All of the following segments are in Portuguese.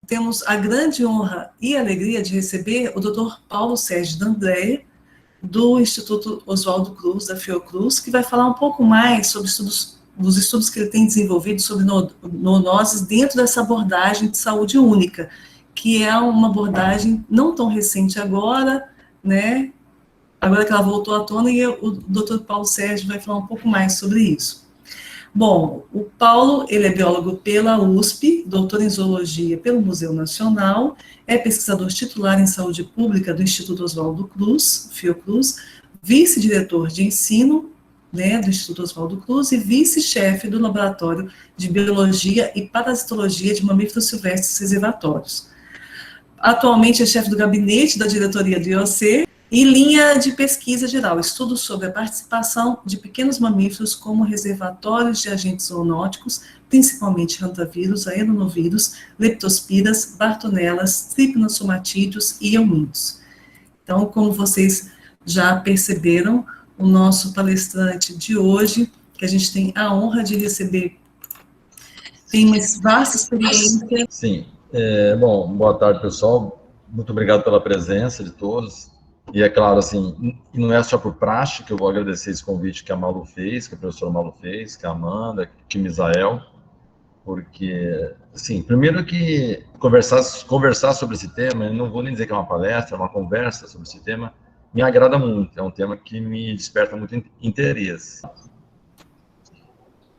temos a grande honra e alegria de receber o Dr. Paulo Sérgio D'Andrea, do Instituto Oswaldo Cruz, da Fiocruz, que vai falar um pouco mais sobre os estudos que ele tem desenvolvido sobre noonoses dentro dessa abordagem de saúde única, que é uma abordagem não tão recente agora, né? Agora que ela voltou à tona, e o Dr. Paulo Sérgio vai falar um pouco mais sobre isso. Bom, o Paulo, ele é biólogo pela USP, doutor em zoologia pelo Museu Nacional, é pesquisador titular em saúde pública do Instituto Oswaldo Cruz, Fiocruz, vice-diretor de ensino, né, do Instituto Oswaldo Cruz e vice-chefe do Laboratório de Biologia e Parasitologia de Mamíferos Silvestres Reservatórios. Atualmente é chefe do gabinete da diretoria do IOC e linha de pesquisa geral, estudos sobre a participação de pequenos mamíferos como reservatórios de agentes zoonóticos, principalmente hantavírus, aeronovírus, leptospiras, bartonelas, tripanosomatídeos e eumintos. Então, como vocês já perceberam, o nosso palestrante de hoje, que a gente tem a honra de receber, tem uma vasta experiência. Sim. Bom, boa tarde, pessoal. Muito obrigado pela presença de todos. E é claro, assim, não é só por praxe que eu vou agradecer esse convite que a Malu fez, que a professora Malu fez, que a Amanda, que o Misael, porque, assim, primeiro que conversar sobre esse tema, eu não vou nem dizer que é uma palestra, é uma conversa sobre esse tema, me agrada muito, é um tema que me desperta muito interesse.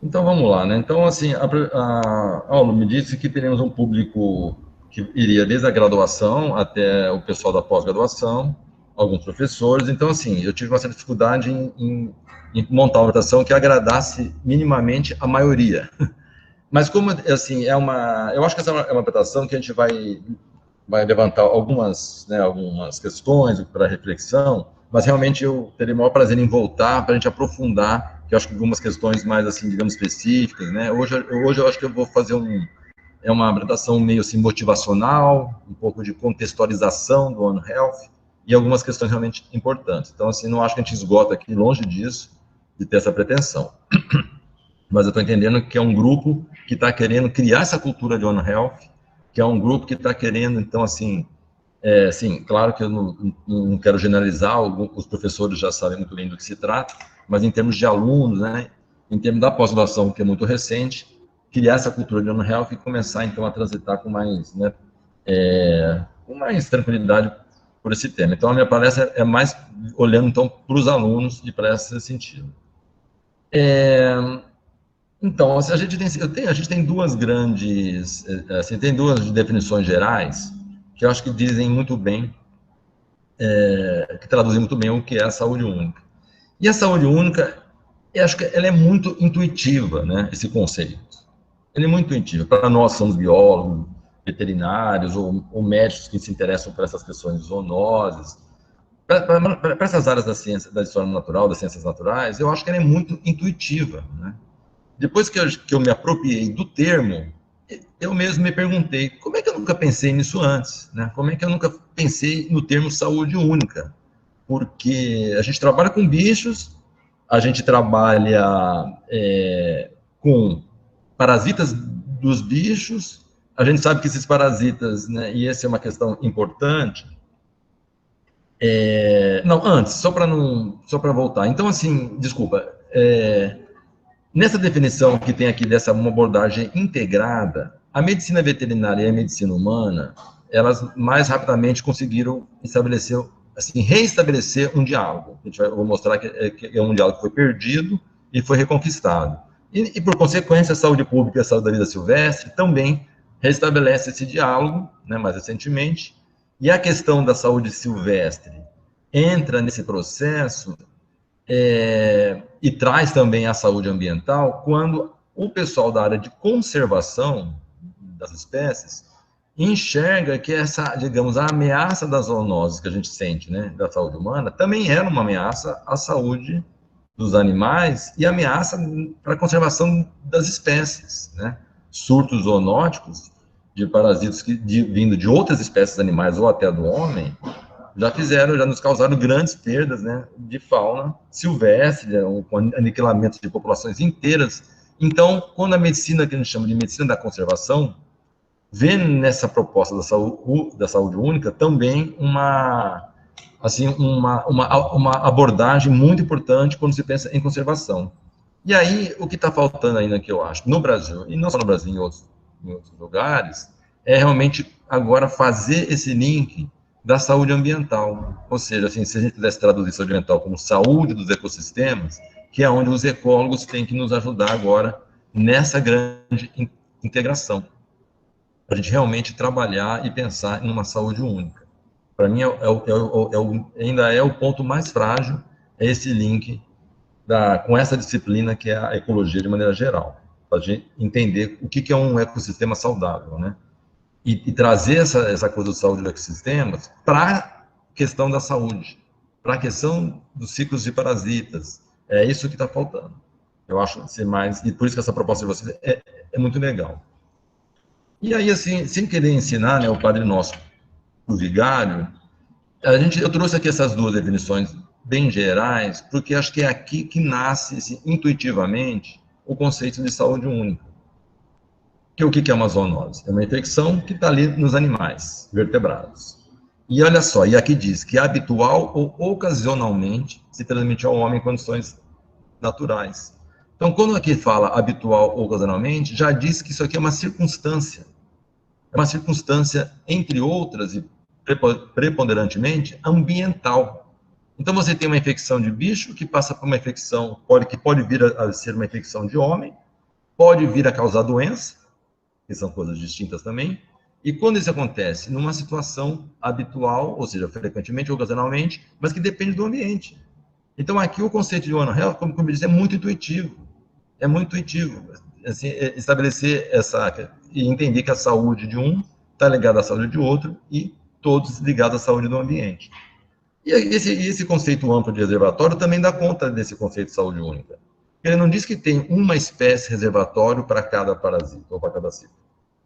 Então, vamos lá, né? Então, assim, a Aula me disse que teríamos um público que iria desde a graduação até o pessoal da pós-graduação, alguns professores. Então, assim, eu tive uma certa dificuldade em montar uma apresentação que agradasse minimamente a maioria. Mas como, assim, eu acho que essa é uma apresentação que a gente vai levantar algumas questões para reflexão, mas realmente eu teria o maior prazer em voltar para a gente aprofundar, que eu acho que algumas questões mais, assim, digamos, específicas, né? Hoje eu acho que eu vou fazer uma apresentação meio assim motivacional, um pouco de contextualização do One Health e algumas questões realmente importantes. Então, assim, não acho que a gente esgota aqui, longe disso, de ter essa pretensão. Mas eu estou entendendo que é um grupo que está querendo criar essa cultura de One Health, que é um grupo que está querendo, então, assim, sim, claro que eu não quero generalizar, os professores já sabem muito bem do que se trata, mas em termos de alunos, né, em termos da pós-graduação, que é muito recente, criar essa cultura de One Health e começar, então, a transitar com mais, né, com mais tranquilidade por esse tema. Então, a minha palestra é mais olhando, então, para os alunos e para esse sentido. Então, assim, a gente tem duas grandes, assim, tem duas definições gerais que eu acho que dizem muito bem, que traduzem muito bem o que é a saúde única. E a saúde única, eu acho que ela é muito intuitiva, né, esse conceito. Ele é muito intuitivo. Para nós, somos biólogos, veterinários ou médicos que se interessam por essas questões de zoonoses, para essas áreas da ciência, da história natural, das ciências naturais, eu acho que ela é muito intuitiva, né? Depois que eu me apropriei do termo, eu mesmo me perguntei, como é que eu nunca pensei nisso antes, né? Como é que eu nunca pensei no termo saúde única? Porque a gente trabalha com bichos, a gente trabalha com parasitas dos bichos, a gente sabe que esses parasitas, né, e essa é uma questão importante. Não, antes, só para voltar. Então, assim, desculpa, nessa definição que tem aqui dessa uma abordagem integrada, a medicina veterinária e a medicina humana, elas mais rapidamente conseguiram estabelecer, assim, reestabelecer um diálogo. Eu vou mostrar que é um diálogo que foi perdido e foi reconquistado. E por consequência, a saúde pública e a saúde da vida silvestre também restabelece esse diálogo, né, mais recentemente, e a questão da saúde silvestre entra nesse processo e traz também a saúde ambiental quando o pessoal da área de conservação das espécies enxerga que essa, digamos, a ameaça das zoonoses que a gente sente, né, da saúde humana, também era uma ameaça à saúde dos animais e ameaça para a conservação das espécies, né? Surtos zoonóticos de parasitas vindo de outras espécies animais ou até do homem, já nos causaram grandes perdas, né, de fauna silvestre, com aniquilamento de populações inteiras. Então, quando a medicina, que a gente chama de medicina da conservação, vê nessa proposta da saúde única também uma abordagem muito importante quando se pensa em conservação. E aí, o que está faltando ainda, que eu acho, no Brasil, e não só no Brasil, em outros lugares, é realmente agora fazer esse link da saúde ambiental. Ou seja, assim, se a gente pudesse traduzir saúde ambiental como saúde dos ecossistemas, que é onde os ecólogos têm que nos ajudar agora nessa grande integração, para a gente realmente trabalhar e pensar em uma saúde única. Para mim, ainda é o ponto mais frágil, é esse link com essa disciplina que é a ecologia de maneira geral, para a gente entender o que é um ecossistema saudável, né? E trazer essa coisa de saúde do ecossistema para a questão da saúde, para a questão dos ciclos de parasitas. É isso que está faltando. Eu acho ser mais, e por isso que essa proposta de vocês é muito legal. E aí, assim, sem querer ensinar, né, o Padre Nosso, o vigário, eu trouxe aqui essas duas definições bem gerais, porque acho que é aqui que nasce, assim, intuitivamente, o conceito de saúde única. Que o que é uma zoonose? É uma infecção que está ali nos animais vertebrados. E olha só, e aqui diz que habitual ou ocasionalmente se transmite ao homem em condições naturais. Então, quando aqui fala habitual ou ocasionalmente, já diz que isso aqui é uma circunstância. É uma circunstância, entre outras, e preponderantemente, ambiental. Então, você tem uma infecção de bicho que passa por uma infecção, que pode vir a ser uma infecção de homem, pode vir a causar doença, que são coisas distintas também, e quando isso acontece? Numa situação habitual, ou seja, frequentemente, ocasionalmente, mas que depende do ambiente. Então, aqui o conceito de One Health, como eu disse, é muito intuitivo. É muito intuitivo. Assim, estabelecer e entender que a saúde de um está ligada à saúde de outro e todos ligados à saúde do ambiente. E esse conceito amplo de reservatório também dá conta desse conceito de saúde única. Ele não diz que tem uma espécie reservatório para cada parasita ou para cada ciclo.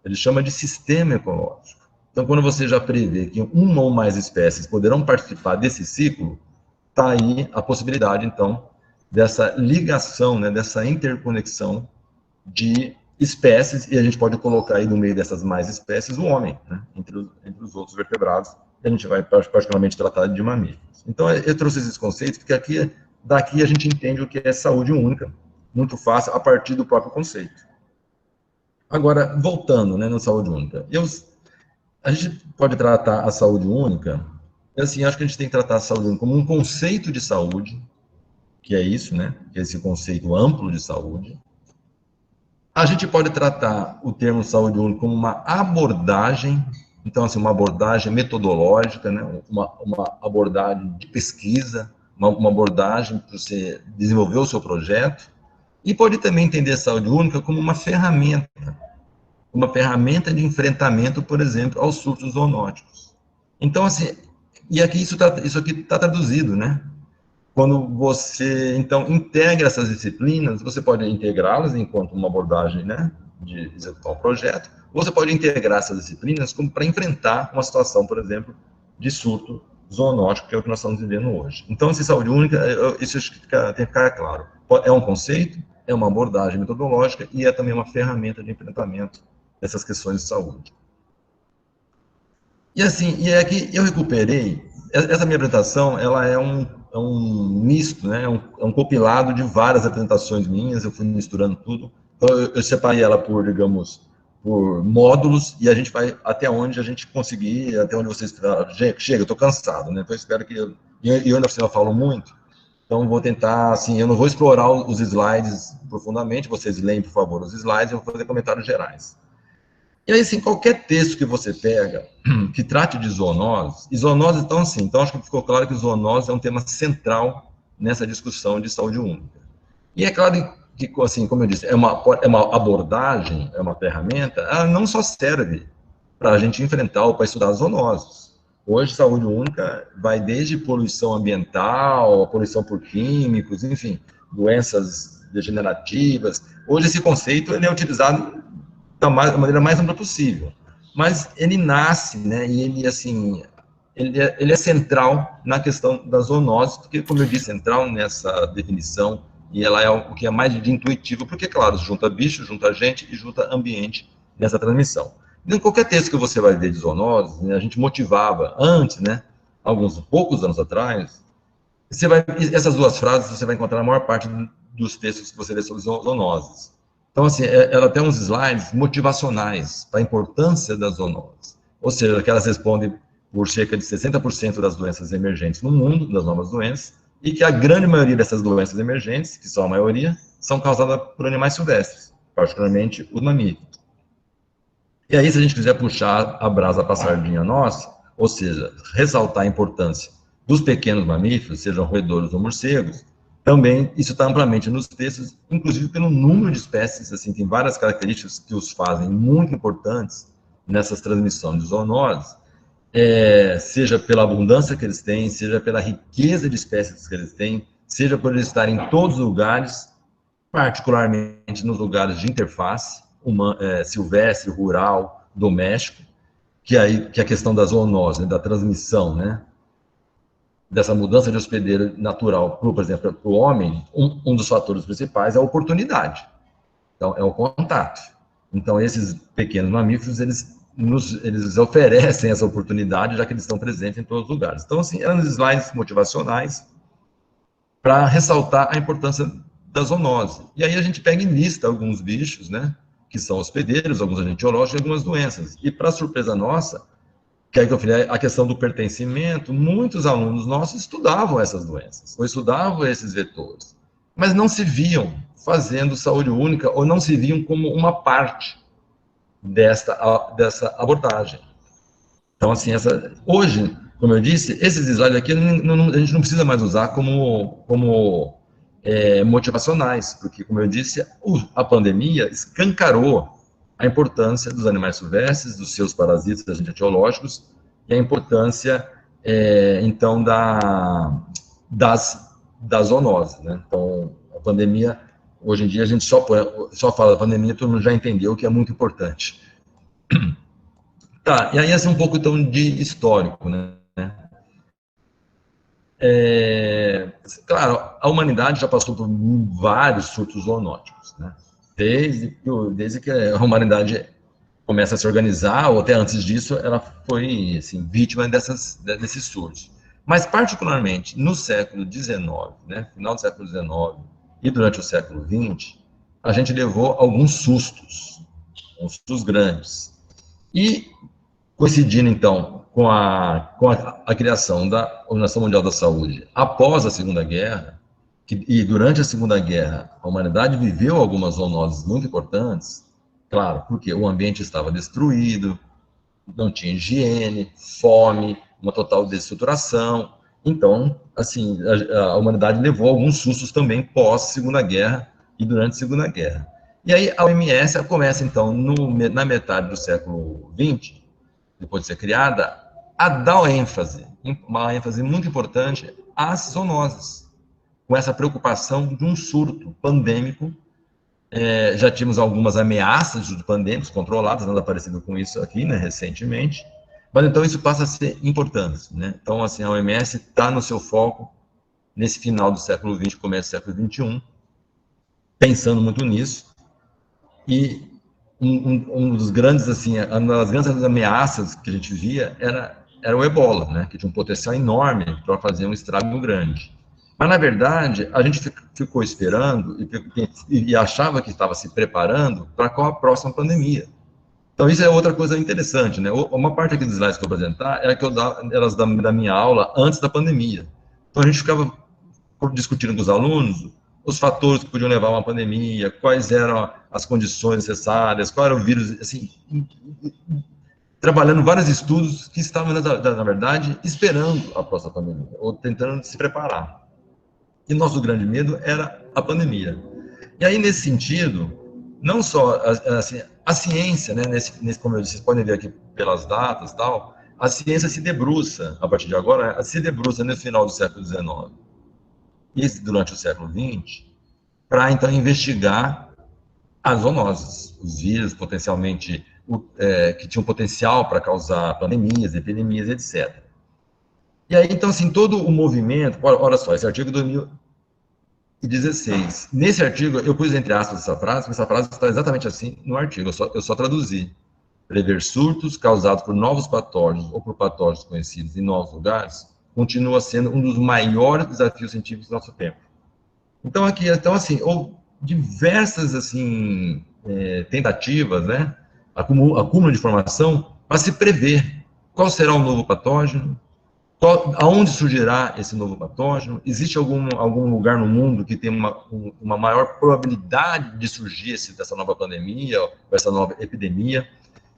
Ele chama de sistema ecológico. Então, quando você já prevê que uma ou mais espécies poderão participar desse ciclo, está aí a possibilidade, então, dessa ligação, né, dessa interconexão de espécies, e a gente pode colocar aí no meio dessas mais espécies o homem, né, entre os outros vertebrados, que a gente vai particularmente tratar de mamíferos. Então, eu trouxe esses conceitos, porque daqui a gente entende o que é saúde única, muito fácil, a partir do próprio conceito. Agora, voltando, né, na saúde única, a gente pode tratar a saúde única, assim, acho que a gente tem que tratar a saúde única como um conceito de saúde, que é isso, né, que é esse conceito amplo de saúde. A gente pode tratar o termo saúde única como uma abordagem, então, assim, uma abordagem metodológica, né, uma abordagem de pesquisa, uma abordagem para você desenvolver o seu projeto, e pode também entender a saúde única como uma ferramenta de enfrentamento, por exemplo, aos surtos zoonóticos. Então, assim, e aqui isso aqui está traduzido, né? Quando você, então, integra essas disciplinas, você pode integrá-las enquanto uma abordagem, né, de executar um projeto, ou você pode integrar essas disciplinas como para enfrentar uma situação, por exemplo, de surto zoonótico, que é o que nós estamos vivendo hoje. Então, essa saúde única, isso tem que ficar claro. É um conceito, é uma abordagem metodológica e é também uma ferramenta de enfrentamento dessas questões de saúde. E assim, e é que eu recuperei, essa minha apresentação, ela é um misto, né? É um compilado de várias apresentações minhas, eu fui misturando tudo. Então, eu separei ela por, digamos, por módulos, e a gente vai até onde a gente conseguir, até onde vocês... Chega, eu estou cansado, né? Então, eu espero que... Eu ainda por cima falo muito, então vou tentar, assim, eu não vou explorar os slides profundamente, vocês leem, por favor, os slides, eu vou fazer comentários gerais. E aí, assim, qualquer texto que você pega, que trate de zoonoses, e zoonoses, então, assim, então acho que ficou claro que zoonose é um tema central nessa discussão de saúde única. E é claro que, assim, como eu disse, é uma abordagem, é uma ferramenta, ela não só serve para a gente enfrentar ou para estudar zoonoses. Hoje, saúde única vai desde poluição ambiental, a poluição por químicos, enfim, doenças degenerativas. Hoje, esse conceito ele é utilizado da maneira mais ampla possível. Mas ele nasce, né, e ele, assim, ele é central na questão das zoonoses, porque, como eu disse, central nessa definição, e ela é o que é mais de intuitivo, porque, claro, junta bicho, junta gente e junta ambiente nessa transmissão. Em qualquer texto que você vai ver de zoonoses, né, a gente motivava antes, né, alguns poucos anos atrás, essas duas frases você vai encontrar na maior parte dos textos que você lê sobre zoonoses. Então, assim, ela tem uns slides motivacionais para a importância das zoonoses. Ou seja, que elas respondem por cerca de 60% das doenças emergentes no mundo, das novas doenças, e que a grande maioria dessas doenças emergentes, que são a maioria, são causadas por animais silvestres, particularmente os mamíferos. E aí, se a gente quiser puxar a brasa para a sardinha nossa, ou seja, ressaltar a importância dos pequenos mamíferos, sejam roedores ou morcegos, também isso está amplamente nos textos, inclusive pelo número de espécies, assim, tem várias características que os fazem muito importantes nessas transmissões de zoonoses, seja pela abundância que eles têm, seja pela riqueza de espécies que eles têm, seja por eles estarem em todos os lugares, particularmente nos lugares de interface, silvestre, rural, doméstico, que é a questão da zoonose, né, da transmissão, né, dessa mudança de hospedeiro natural, por exemplo, para o homem, um dos fatores principais é a oportunidade. Então, é o contato. Então, esses pequenos mamíferos, eles oferecem essa oportunidade, já que eles estão presentes em todos os lugares. Então, assim, eram slides motivacionais para ressaltar a importância da zoonose. E aí a gente pega em lista alguns bichos, né, que são hospedeiros, alguns agentes biológicos e algumas doenças. E, para surpresa nossa, que aí que eu falei, a questão do pertencimento, muitos alunos nossos estudavam essas doenças, ou estudavam esses vetores, mas não se viam fazendo saúde única, ou não se viam como uma parte dessa abordagem. Então, assim, hoje, como eu disse, esses slides aqui a gente não precisa mais usar como motivacionais, porque, como eu disse, a pandemia escancarou a importância dos animais silvestres, dos seus parasitas, agentes etiológicos, e a importância, então, das zoonoses, né? Então, a pandemia, hoje em dia, a gente só fala da pandemia, todo mundo já entendeu que é muito importante. Tá, e aí, assim, um pouco, então, de histórico, né? Claro, a humanidade já passou por vários surtos zoonóticos, né? Desde que a humanidade começa a se organizar, ou até antes disso, ela foi, assim, vítima desses surtos. Mas, particularmente, no século XIX, né, final do século XIX e durante o século XX, a gente levou alguns sustos grandes. E, coincidindo, então, com a criação da Organização Mundial da Saúde após a Segunda Guerra, e durante a Segunda Guerra, a humanidade viveu algumas zoonoses muito importantes, claro, porque o ambiente estava destruído, não tinha higiene, fome, uma total desestruturação. Então, assim, a humanidade levou alguns sustos também pós-Segunda Guerra e durante a Segunda Guerra. E aí a OMS começa, então, na metade do século XX, depois de ser criada, a dar uma ênfase muito importante às zoonoses, com essa preocupação de um surto pandêmico. Já tínhamos algumas ameaças de pandêmicos controladas, nada parecido com isso aqui, né, recentemente, mas então isso passa a ser importante, né? Então, assim, a OMS está no seu foco nesse final do século XX, começo do século XXI, pensando muito nisso, e um dos grandes, assim, uma das grandes ameaças que a gente via era o ebola, né, que tinha um potencial enorme para fazer um estrago grande. Mas, na verdade, a gente ficou esperando e achava que estava se preparando para qual a próxima pandemia. Então, isso é outra coisa interessante, né? Uma parte aqui dos slides que eu vou apresentar elas da minha aula antes da pandemia. Então, a gente ficava discutindo com os alunos os fatores que podiam levar a uma pandemia, quais eram as condições necessárias, qual era o vírus, assim, trabalhando vários estudos que estavam, na verdade, esperando a próxima pandemia, ou tentando se preparar. E nosso grande medo era a pandemia. E aí, nesse sentido, não só assim, a ciência, né, como eu disse, vocês podem ver aqui pelas datas e tal, a ciência se debruça, a partir de agora, se debruça no final do século XIX e durante o século XX, para, então, investigar as zoonoses, os vírus potencialmente, que tinham potencial para causar pandemias, epidemias, etc. E aí, então, assim, todo o movimento, olha só, esse artigo 2016. Nesse artigo, eu pus entre aspas essa frase, porque essa frase está exatamente assim no artigo, eu só traduzi. prever surtos causados por novos patógenos ou por patógenos conhecidos em novos lugares continua sendo um dos maiores desafios científicos do nosso tempo. Então, assim, houve diversas, assim, tentativas, né, acúmulo de informação para se prever qual será o novo patógeno, aonde surgirá esse novo patógeno, existe algum lugar no mundo que tem uma maior probabilidade de surgir dessa nova pandemia, ou essa nova epidemia.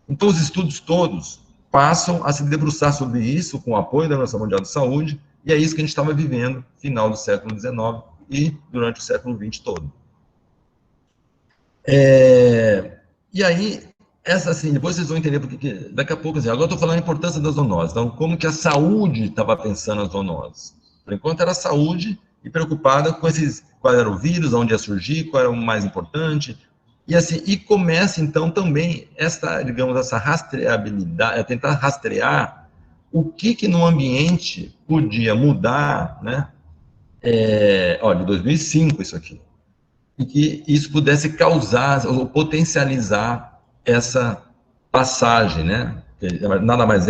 Então, os estudos todos passam a se debruçar sobre isso com o apoio da Organização Mundial de Saúde, e é isso que a gente estava vivendo no final do século XIX e durante o século XX todo. E aí, assim, depois vocês vão entender, porque daqui a pouco, assim, agora eu estou falando a importância das zoonoses, então, como que a saúde estava pensando as zoonoses. Por enquanto era a saúde e preocupada com qual era o vírus, onde ia surgir, qual era o mais importante, e assim, e começa então também essa rastreabilidade, tentar rastrear o que no ambiente podia mudar, né? Olha, 2005 isso aqui, e que isso pudesse causar ou potencializar essa passagem, né? Nada mais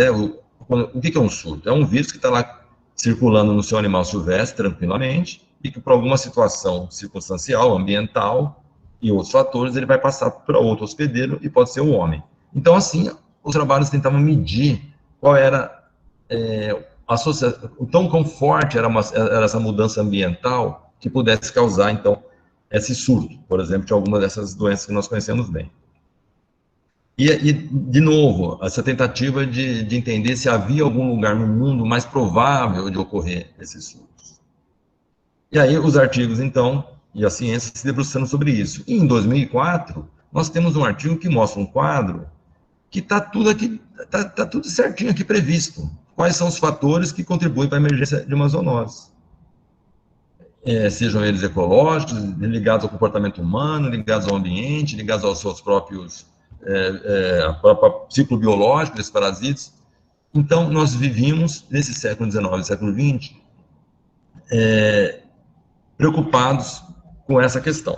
o que é um surto? É um vírus que está lá circulando no seu animal silvestre tranquilamente e que por alguma situação circunstancial, ambiental e outros fatores, ele vai passar para outro hospedeiro e pode ser o homem. Então, assim, os trabalhos tentavam medir qual era o quão forte era essa mudança ambiental que pudesse causar, então, esse surto, por exemplo, de alguma dessas doenças que nós conhecemos bem. E de novo, essa tentativa de entender se havia algum lugar no mundo mais provável de ocorrer esses surtos. E aí os artigos, então, e a ciência se debruçando sobre isso. E em 2004, nós temos um artigo que mostra um quadro que está tudo aqui, está tudo certinho aqui previsto. Quais são os fatores que contribuem para a emergência de uma zoonose? Sejam eles ecológicos, ligados ao comportamento humano, ligados ao ambiente, ligados aos seus próprios ciclo biológico desses parasitas. Então, nós vivíamos, nesse século XIX e século XX, preocupados com essa questão.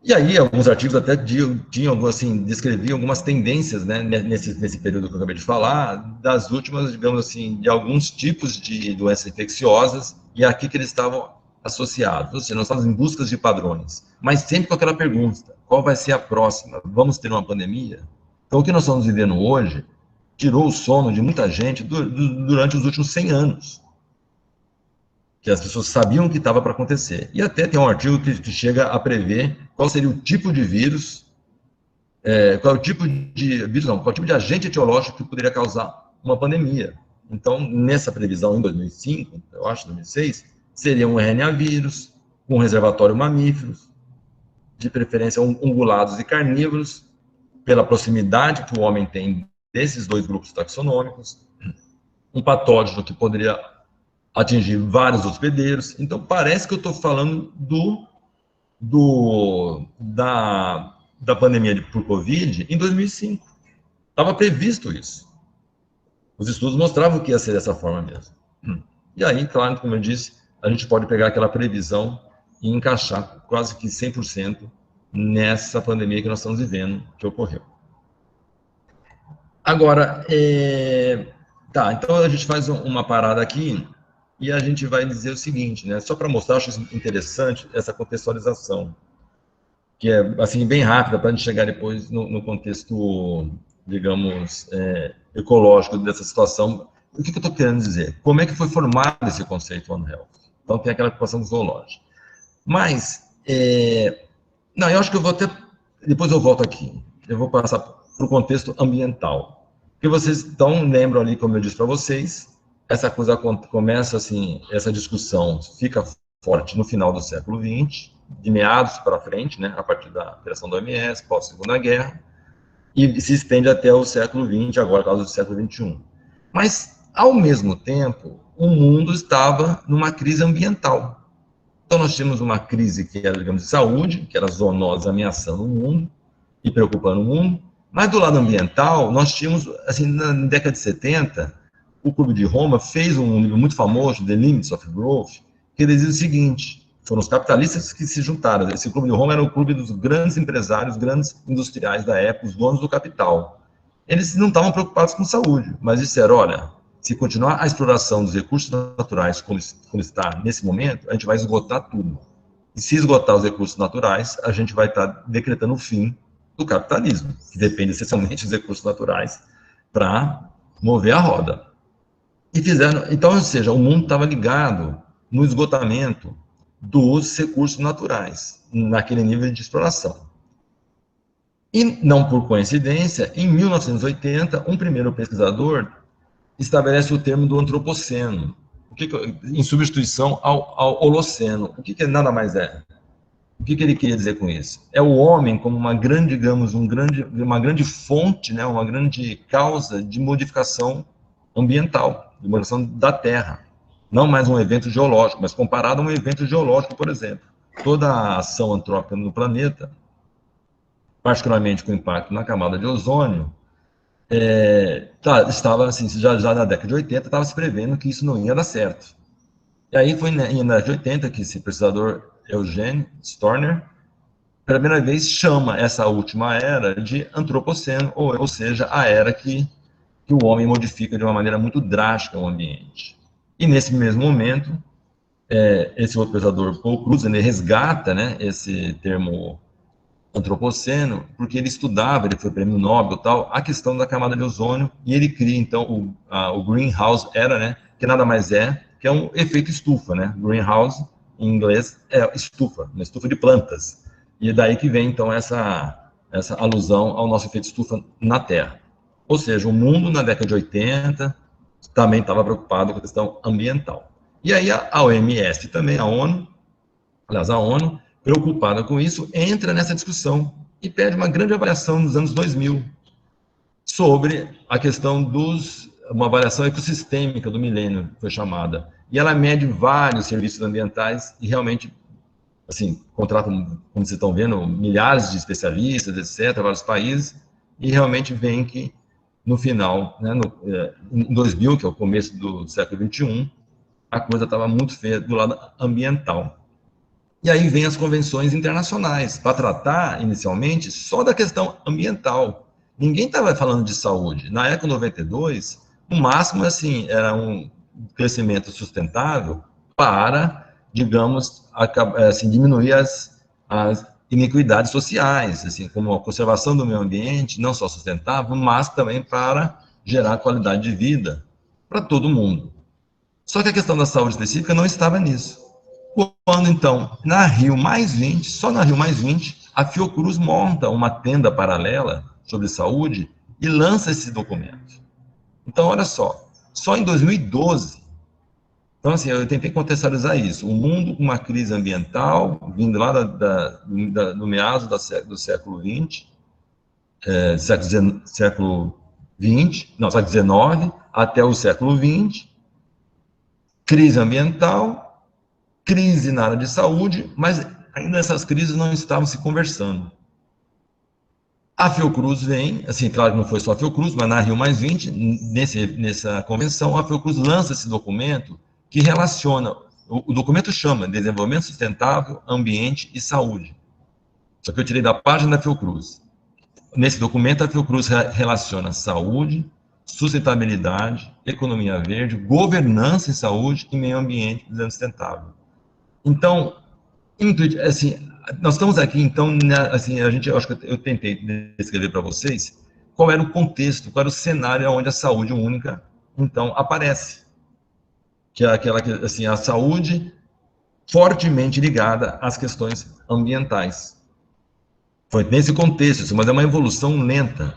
E aí, alguns artigos até descreviam algumas tendências, né, nesse período que eu acabei de falar, das últimas, digamos assim, de alguns tipos de doenças infecciosas, e aqui que eles estavam associados, ou seja, nós estamos em busca de padrões, mas sempre com aquela pergunta, qual vai ser a próxima? Vamos ter uma pandemia? Então, o que nós estamos vivendo hoje tirou o sono de muita gente durante os últimos 100 anos, que as pessoas sabiam que estava para acontecer. E até tem um artigo que chega a prever qual seria o tipo de vírus, qual é o tipo de agente etiológico que poderia causar uma pandemia. Então, nessa previsão, em 2005, eu acho, 2006, seria um RNA vírus, um reservatório mamíferos, de preferência ungulados e carnívoros, pela proximidade que o homem tem desses dois grupos taxonômicos, um patógeno que poderia atingir vários hospedeiros. Então, parece que eu estou falando da pandemia por Covid em 2005. Estava previsto isso. Os estudos mostravam que ia ser dessa forma mesmo. E aí, claro, como eu disse, a gente pode pegar aquela previsão e encaixar quase que 100% nessa pandemia que nós estamos vivendo, que ocorreu. Agora, então a gente faz uma parada aqui e a gente vai dizer o seguinte, né? Só para mostrar, acho interessante essa contextualização, que é, assim, bem rápida, para a gente chegar depois no contexto, digamos, ecológico dessa situação. O que eu estou querendo dizer? Como é que foi formado esse conceito One Health? Então, tem aquela preocupação zoológica. Mas, não, eu acho que eu vou até, depois eu volto aqui, eu vou passar para o contexto ambiental. Porque vocês, então, lembram ali, como eu disse para vocês, essa coisa começa assim, essa discussão fica forte no final do século XX, de meados para frente, né, a partir da criação da OMS, pós-Segunda Guerra, e se estende até o século XX, agora, por causa do século XXI. Mas, ao mesmo tempo, o mundo estava numa crise ambiental. Então, nós tínhamos uma crise que era, digamos, de saúde, que era a zoonose ameaçando o mundo e preocupando o mundo, mas do lado ambiental, nós tínhamos, assim, na década de 70, o Clube de Roma fez um livro muito famoso, The Limits of Growth, que ele diz o seguinte, Foram os capitalistas que se juntaram. Esse clube de Roma era o clube dos grandes empresários, grandes industriais da época, os donos do capital. Eles não estavam preocupados com saúde, mas disseram, olha, se continuar a exploração dos recursos naturais como está nesse momento, a gente vai esgotar tudo. E se esgotar os recursos naturais, a gente vai estar decretando o fim do capitalismo, que depende essencialmente dos recursos naturais para mover a roda. E fizeram, então, ou seja, o mundo estava ligado no esgotamento dos recursos naturais, naquele nível de exploração. E, não por coincidência, em 1980, um primeiro pesquisador estabelece o termo do antropoceno, em substituição ao holoceno. O que nada mais é? O que ele queria dizer com isso? É o homem como uma grande, digamos, uma grande fonte, né, uma grande causa de modificação ambiental, de modificação da Terra. Não mais um evento geológico, mas comparado a um evento geológico, por exemplo. Toda a ação antrópica no planeta, particularmente com impacto na camada de ozônio, estava assim, já na década de 80, estava se prevendo que isso não ia dar certo. E aí foi na década de 80 que esse pesquisador Eugene Storner, pela primeira vez, chama essa última era de antropoceno, ou seja, a era que o homem modifica de uma maneira muito drástica o ambiente. E nesse mesmo momento, esse outro pesquisador, Paul Crutzen, ele resgata, né, esse termo antropoceno, porque ele estudava, ele foi prêmio Nobel, tal, a questão da camada de ozônio, e ele cria, então, o greenhouse era, né, que nada mais é, que é um efeito estufa, né, greenhouse, em inglês, é estufa, uma estufa de plantas, e é daí que vem, então, essa alusão ao nosso efeito estufa na Terra. Ou seja, o mundo, na década de 80, também estava preocupado com a questão ambiental. E aí a OMS também, a ONU, preocupada com isso, entra nessa discussão e pede uma grande avaliação nos anos 2000 sobre a questão uma avaliação ecossistêmica do milênio, foi chamada. E ela mede vários serviços ambientais e realmente, assim, contrata, como vocês estão vendo, milhares de especialistas, etc., vários países, e realmente vem que, no final, né, em 2000, que é o começo do século XXI, a coisa estava muito feia do lado ambiental. E aí vem as convenções internacionais, para tratar, inicialmente, só da questão ambiental. Ninguém estava falando de saúde. Na Eco 92, o máximo, assim, era um crescimento sustentável para, digamos, assim, diminuir as iniquidades sociais, assim, como a conservação do meio ambiente, não só sustentável, mas também para gerar qualidade de vida para todo mundo. Só que a questão da saúde específica não estava nisso. Quando, então, na Rio Mais 20, só na Rio Mais 20, a Fiocruz monta uma tenda paralela sobre saúde e lança esse documento. Então, olha só em 2012, então, assim, eu tentei contextualizar isso, o mundo com uma crise ambiental, vindo lá do meados do século XX, século XIX, até o século XX, crise ambiental, crise na área de saúde, mas ainda essas crises não estavam se conversando. A Fiocruz vem, assim, claro que não foi só a Fiocruz, mas na Rio Mais 20, nessa convenção, a Fiocruz lança esse documento que relaciona, o documento chama Desenvolvimento Sustentável, Ambiente e Saúde. Só que eu tirei da página da Fiocruz. Nesse documento, a Fiocruz relaciona saúde, sustentabilidade, economia verde, governança em saúde e meio ambiente e desenvolvimento sustentável. Então, assim, nós estamos aqui, então, assim, eu acho que eu tentei descrever para vocês qual era o contexto, qual era o cenário onde a saúde única, então, aparece. Que é aquela, assim, a saúde fortemente ligada às questões ambientais. Foi nesse contexto, mas é uma evolução lenta.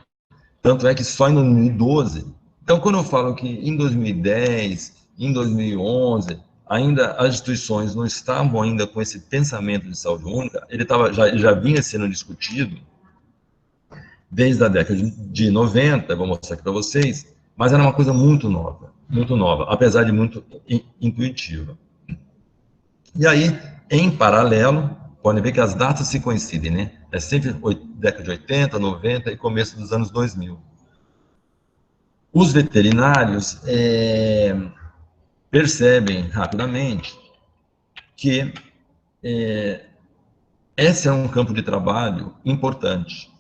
Tanto é que só em 2012... Então, quando eu falo que em 2010, em 2011... ainda as instituições não estavam ainda com esse pensamento de saúde única, ele já vinha sendo discutido desde a década de 90, vou mostrar aqui para vocês, mas era uma coisa muito nova, apesar de muito intuitiva. E aí, em paralelo, podem ver que as datas se coincidem, né? É sempre década de 80, 90 e começo dos anos 2000. Os veterinários percebem rapidamente que esse é um campo de trabalho importante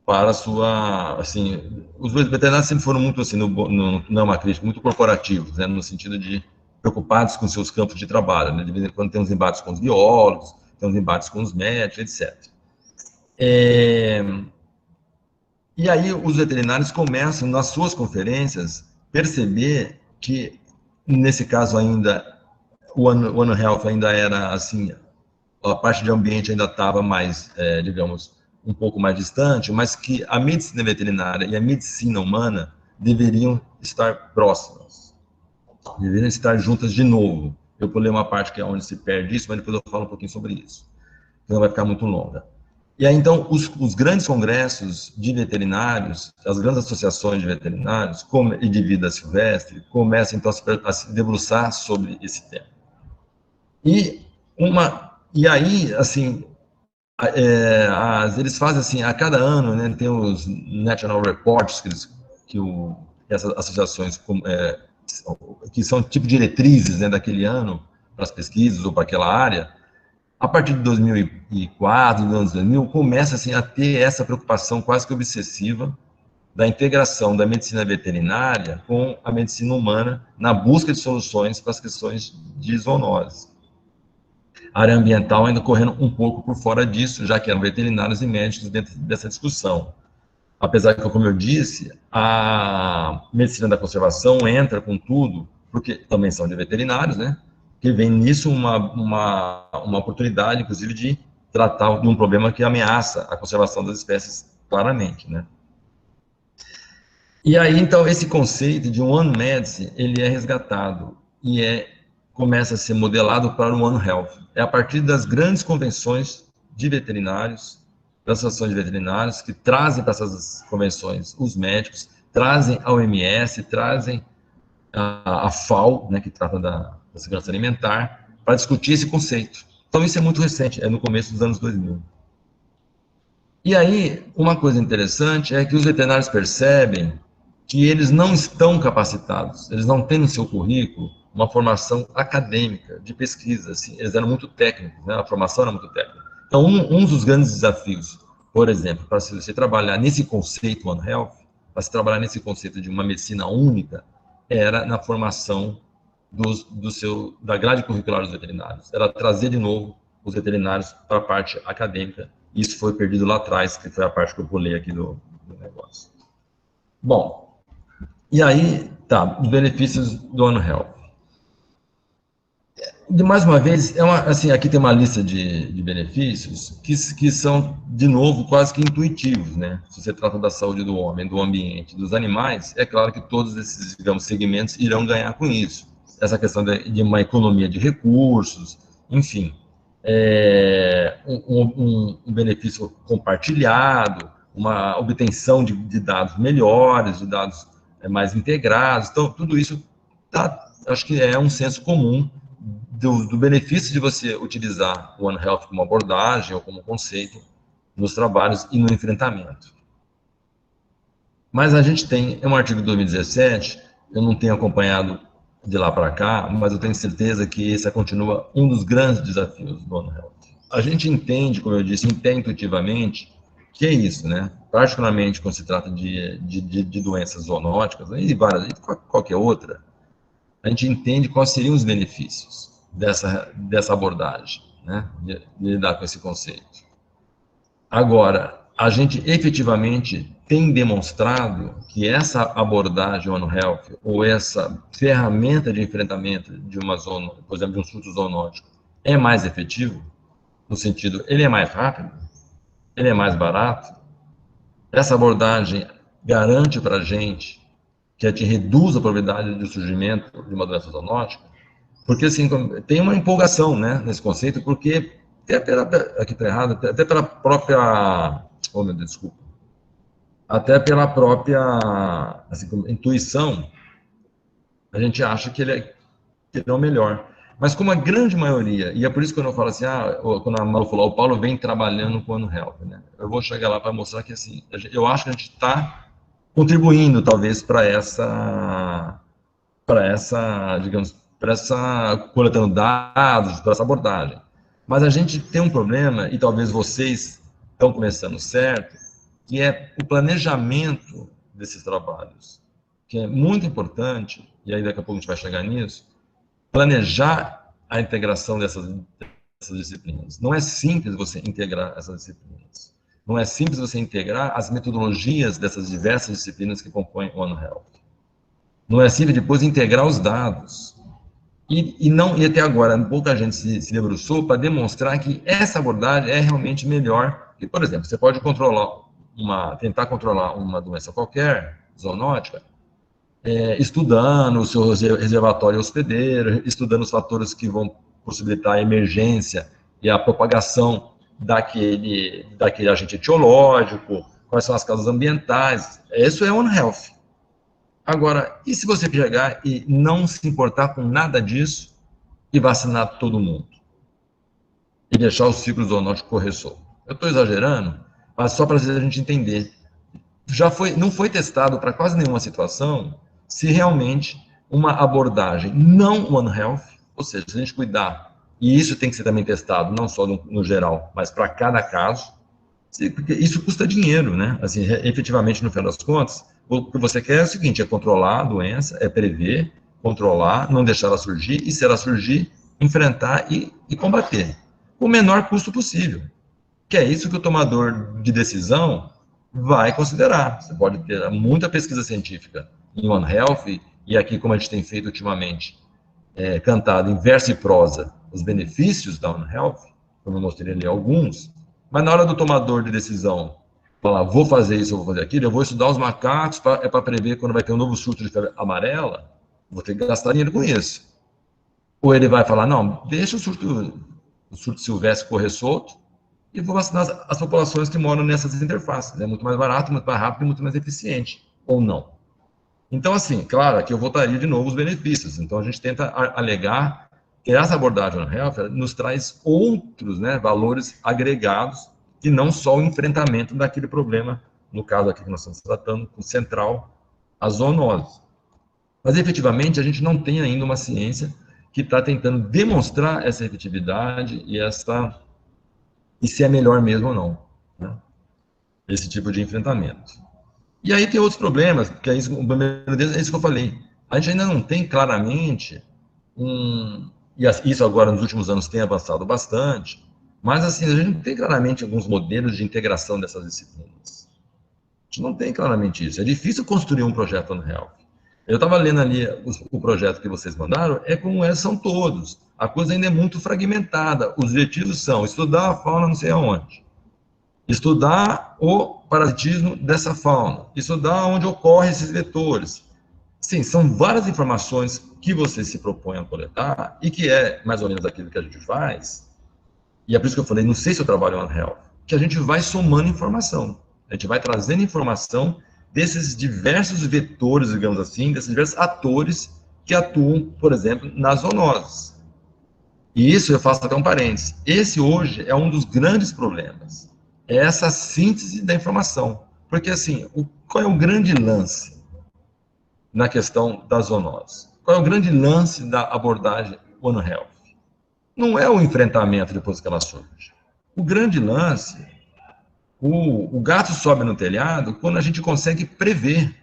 para a sua, assim, os veterinários sempre foram muito, assim, não é uma crítica, muito corporativos, né, no sentido de preocupados com seus campos de trabalho, né, de vez em quando tem uns embates com os biólogos, tem uns embates com os médicos, etc. E aí os veterinários começam, nas suas conferências, perceber que, nesse caso ainda, o One Health ainda era, assim, a parte de ambiente ainda estava mais, digamos, um pouco mais distante, mas que a medicina veterinária e a medicina humana deveriam estar próximas, deveriam estar juntas de novo. Eu pulei uma parte que é onde se perde isso, mas depois eu falo um pouquinho sobre isso, que não vai ficar muito longa. E aí, então, os grandes congressos de veterinários, as grandes associações de veterinários e de vida silvestre, começam, então, a se debruçar sobre esse tema. E aí, assim, eles fazem assim, a cada ano, né, tem os National Reports, essas associações, que são tipo diretrizes, né, daquele ano, para as pesquisas ou para aquela área. A partir de 2004, dos anos 2000, começa assim, a ter essa preocupação quase que obsessiva da integração da medicina veterinária com a medicina humana na busca de soluções para as questões de zoonose. A área ambiental ainda correndo um pouco por fora disso, já que eram veterinários e médicos dentro dessa discussão. Apesar que, como eu disse, a medicina da conservação entra com tudo, porque também são de veterinários, né? Que vem nisso uma oportunidade, inclusive, de tratar de um problema que ameaça a conservação das espécies claramente, né? E aí, então, esse conceito de One Medicine, ele é resgatado e começa a ser modelado para o One Health. É a partir das grandes convenções de veterinários, das associações de veterinários, que trazem para essas convenções os médicos, trazem a OMS, trazem a FAO, né, que trata da segurança alimentar, para discutir esse conceito. Então, isso é muito recente, é no começo dos anos 2000. E aí, uma coisa interessante é que os veterinários percebem que eles não estão capacitados, eles não têm no seu currículo uma formação acadêmica, de pesquisa, assim, eles eram muito técnicos, né? A formação era muito técnica. Então, um dos grandes desafios, por exemplo, para você trabalhar nesse conceito One Health, para se trabalhar nesse conceito de uma medicina única, era na formação da grade curricular dos veterinários, era trazer de novo os veterinários para a parte acadêmica. Isso foi perdido lá atrás, que foi a parte que eu pulei aqui do negócio. Bom, e aí, tá, os benefícios do One Health. Mais uma vez, assim, aqui tem uma lista de benefícios que são, de novo, quase que intuitivos, né? Se você trata da saúde do homem, do ambiente, dos animais, é claro que todos esses, digamos, segmentos irão ganhar com isso. Essa questão de uma economia de recursos, enfim, um benefício compartilhado, uma obtenção de dados melhores, de dados mais integrados. Então, tudo isso acho que é um senso comum do benefício de você utilizar o One Health como abordagem ou como conceito nos trabalhos e no enfrentamento. Mas a gente tem um artigo de 2017, eu não tenho acompanhado de lá para cá, mas eu tenho certeza que esse continua um dos grandes desafios do One Health. A gente entende, como eu disse, intuitivamente, que é isso, né? Particularmente quando se trata de doenças zoonóticas, e qualquer outra, a gente entende quais seriam os benefícios dessa abordagem, né? De lidar com esse conceito. Agora, a gente efetivamente tem demonstrado que essa abordagem One Health, ou essa ferramenta de enfrentamento de uma zona, por exemplo, de um surto zoonótico, é mais efetivo, no sentido, ele é mais rápido, ele é mais barato. Essa abordagem garante para a gente que a gente reduz a probabilidade de surgimento de uma doença zoonótica, porque assim, tem uma empolgação, né, nesse conceito, porque aqui está errado, até pela própria, oh meu Deus, desculpa, até pela própria assim, intuição, a gente acha que ele é o melhor. Mas como a grande maioria, e é por isso que eu não falo assim, quando a Malu falou, o Paulo vem trabalhando com o One Health, né? Eu vou chegar lá para mostrar que assim, eu acho que a gente está contribuindo talvez para essa, digamos, para essa coletando dados, para essa abordagem. Mas a gente tem um problema, e talvez vocês estão começando certo, que é o planejamento desses trabalhos, que é muito importante, e aí daqui a pouco a gente vai chegar nisso, planejar a integração dessas disciplinas. Não é simples você integrar essas disciplinas. Não é simples você integrar as metodologias dessas diversas disciplinas que compõem o One Health. Não é simples depois integrar os dados. E até agora, pouca gente se debruçou para demonstrar que essa abordagem é realmente melhor. Que, por exemplo, você pode tentar controlar uma doença qualquer, zoonótica, estudando o seu reservatório hospedeiro, estudando os fatores que vão possibilitar a emergência e a propagação daquele agente etiológico, quais são as causas ambientais. Isso é One Health. Agora, e se você pegar e não se importar com nada disso e vacinar todo mundo? E deixar o ciclo zoonótico correr solto? Eu estou exagerando, mas só para a gente entender. Não foi testado para quase nenhuma situação se realmente uma abordagem não One Health, ou seja, se a gente cuidar, e isso tem que ser também testado, não só no geral, mas para cada caso, porque isso custa dinheiro, né? Assim, efetivamente, no final das contas, o que você quer é o seguinte, é controlar a doença, é prever, controlar, não deixar ela surgir, e se ela surgir, enfrentar e combater, com o menor custo possível. Que é isso que o tomador de decisão vai considerar. Você pode ter muita pesquisa científica em One Health, e aqui, como a gente tem feito ultimamente, cantado em verso e prosa os benefícios da One Health, como eu mostrei ali alguns, mas na hora do tomador de decisão falar, vou fazer isso, vou fazer aquilo, eu vou estudar os macacos para prever quando vai ter um novo surto de febre amarela, vou ter que gastar dinheiro com isso. Ou ele vai falar, não, deixa o surto silvestre correr solto e vou vacinar as populações que moram nessas interfaces. É muito mais barato, muito mais rápido e muito mais eficiente. Ou não. Então, assim, claro, aqui eu voltaria de novo os benefícios. Então, a gente tenta alegar que essa abordagem One Health nos traz outros, né, valores agregados e não só o enfrentamento daquele problema, no caso aqui que nós estamos tratando, com central, a zoonose. Mas, efetivamente, a gente não tem ainda uma ciência que está tentando demonstrar essa efetividade e se é melhor mesmo ou não, né? Esse tipo de enfrentamento. E aí tem outros problemas, porque o primeiro deles é isso que eu falei. A gente ainda não tem claramente e isso agora nos últimos anos tem avançado bastante, mas assim, a gente não tem claramente alguns modelos de integração dessas disciplinas. A gente não tem claramente isso. É difícil construir um projeto One Health. Eu estava lendo ali o projeto que vocês mandaram, como são todos. A coisa ainda é muito fragmentada. Os objetivos são estudar a fauna não sei aonde, estudar o parasitismo dessa fauna, estudar onde ocorrem esses vetores. Sim, são várias informações que você se propõe a coletar e que é mais ou menos aquilo que a gente faz, e é por isso que eu falei, não sei se eu trabalho One Health, que a gente vai somando informação, a gente vai trazendo informação desses diversos vetores, digamos assim, desses diversos atores que atuam, por exemplo, nas zoonoses. E isso eu faço até um parênteses. Esse hoje é um dos grandes problemas. É essa síntese da informação. Porque, assim, qual é o grande lance na questão das zoonoses? Qual é o grande lance da abordagem One Health? Não é o enfrentamento depois que ela surge. O grande lance, o gato sobe no telhado quando a gente consegue prever.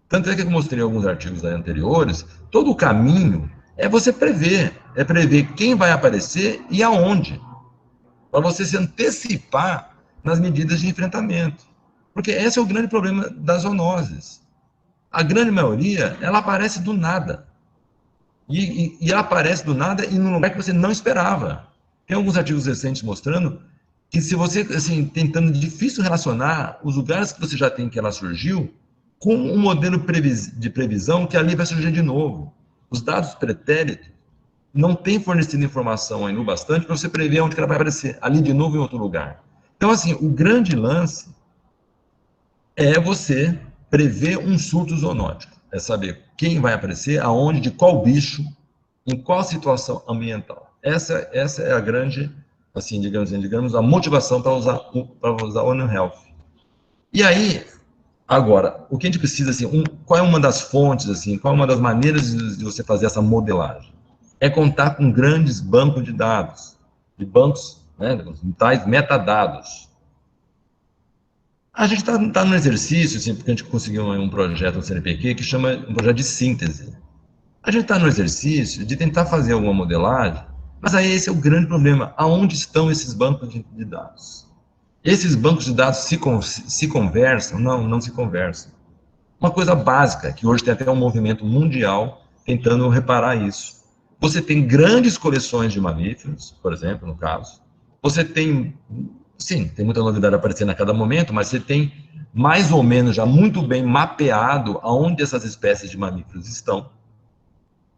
Tanto é que eu mostrei alguns artigos anteriores, todo o caminho é você prever. É prever quem vai aparecer e aonde. Para você se antecipar nas medidas de enfrentamento. Porque esse é o grande problema das zoonoses. A grande maioria, ela aparece do nada. E ela aparece do nada e num lugar que você não esperava. Tem alguns artigos recentes mostrando que se você, assim, tentando difícil relacionar os lugares que você já tem que ela surgiu com um modelo de previsão que ali vai surgir de novo. Os dados pretéritos não têm fornecido informação ainda o bastante para você prever onde que ela vai aparecer, ali de novo em outro lugar. Então, assim, o grande lance é você prever um surto zoonótico, é saber quem vai aparecer, aonde, de qual bicho, em qual situação ambiental. Essa é a grande, assim, digamos, a motivação para usar One Health. E aí, agora, o que a gente precisa, assim, qual é uma das fontes, assim, qual é uma das maneiras de você fazer essa modelagem? É contar com grandes bancos de dados. de bancos, né, tais metadados. A gente está no exercício, assim, porque a gente conseguiu um projeto no CNPq que chama um projeto de síntese. A gente está no exercício de tentar fazer alguma modelagem, mas aí esse é o grande problema. Aonde estão esses bancos de dados? Esses bancos de dados se conversam? Não, não se conversam. Uma coisa básica, que hoje tem até um movimento mundial tentando reparar isso. Você tem grandes coleções de mamíferos, por exemplo, no caso. Você tem, sim, tem muita novidade aparecendo a cada momento, mas você tem mais ou menos já muito bem mapeado aonde essas espécies de mamíferos estão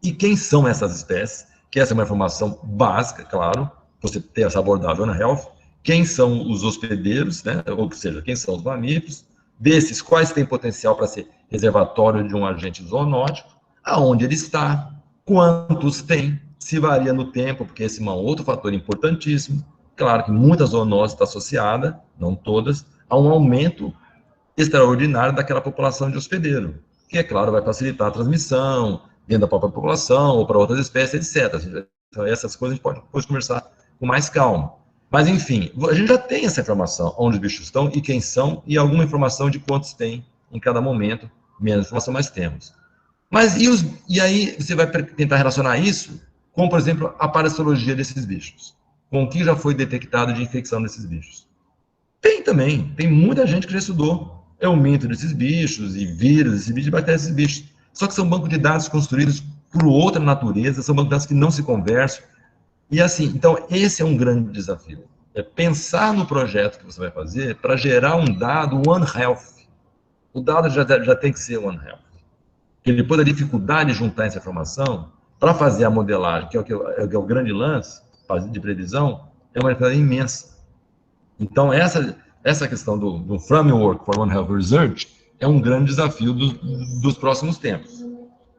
e quem são essas espécies, que essa é uma informação básica, claro, você tem essa abordagem One Health, quem são os hospedeiros, né, ou seja, quem são os mamíferos, desses, quais têm potencial para ser reservatório de um agente zoonótico, aonde ele está, quantos tem, se varia no tempo, porque esse é um outro fator importantíssimo. Claro que muita zoonose está associada, não todas, a um aumento extraordinário daquela população de hospedeiro, que, é claro, vai facilitar a transmissão dentro da própria população ou para outras espécies, etc. Então, essas coisas a gente pode depois conversar com mais calma. Mas, enfim, a gente já tem essa informação, onde os bichos estão e quem são, e alguma informação de quantos tem em cada momento, menos informação mais temos. Mas e aí você vai tentar relacionar isso com, por exemplo, a parasitologia desses bichos, com o que já foi detectado de infecção desses bichos. Tem também, tem muita gente que já estudou aumento desses bichos, e vírus desses bichos, e bactérias desses bichos. Só que são bancos de dados construídos por outra natureza, são bancos de dados que não se conversam. E assim, então esse é um grande desafio. É pensar no projeto que você vai fazer para gerar um dado One Health. O dado já tem que ser One Health. Porque depois da dificuldade de juntar essa informação, para fazer a modelagem, que é o grande lance de previsão, é uma dificuldade imensa. Então, essa questão do Framework for One Health Research é um grande desafio dos próximos tempos.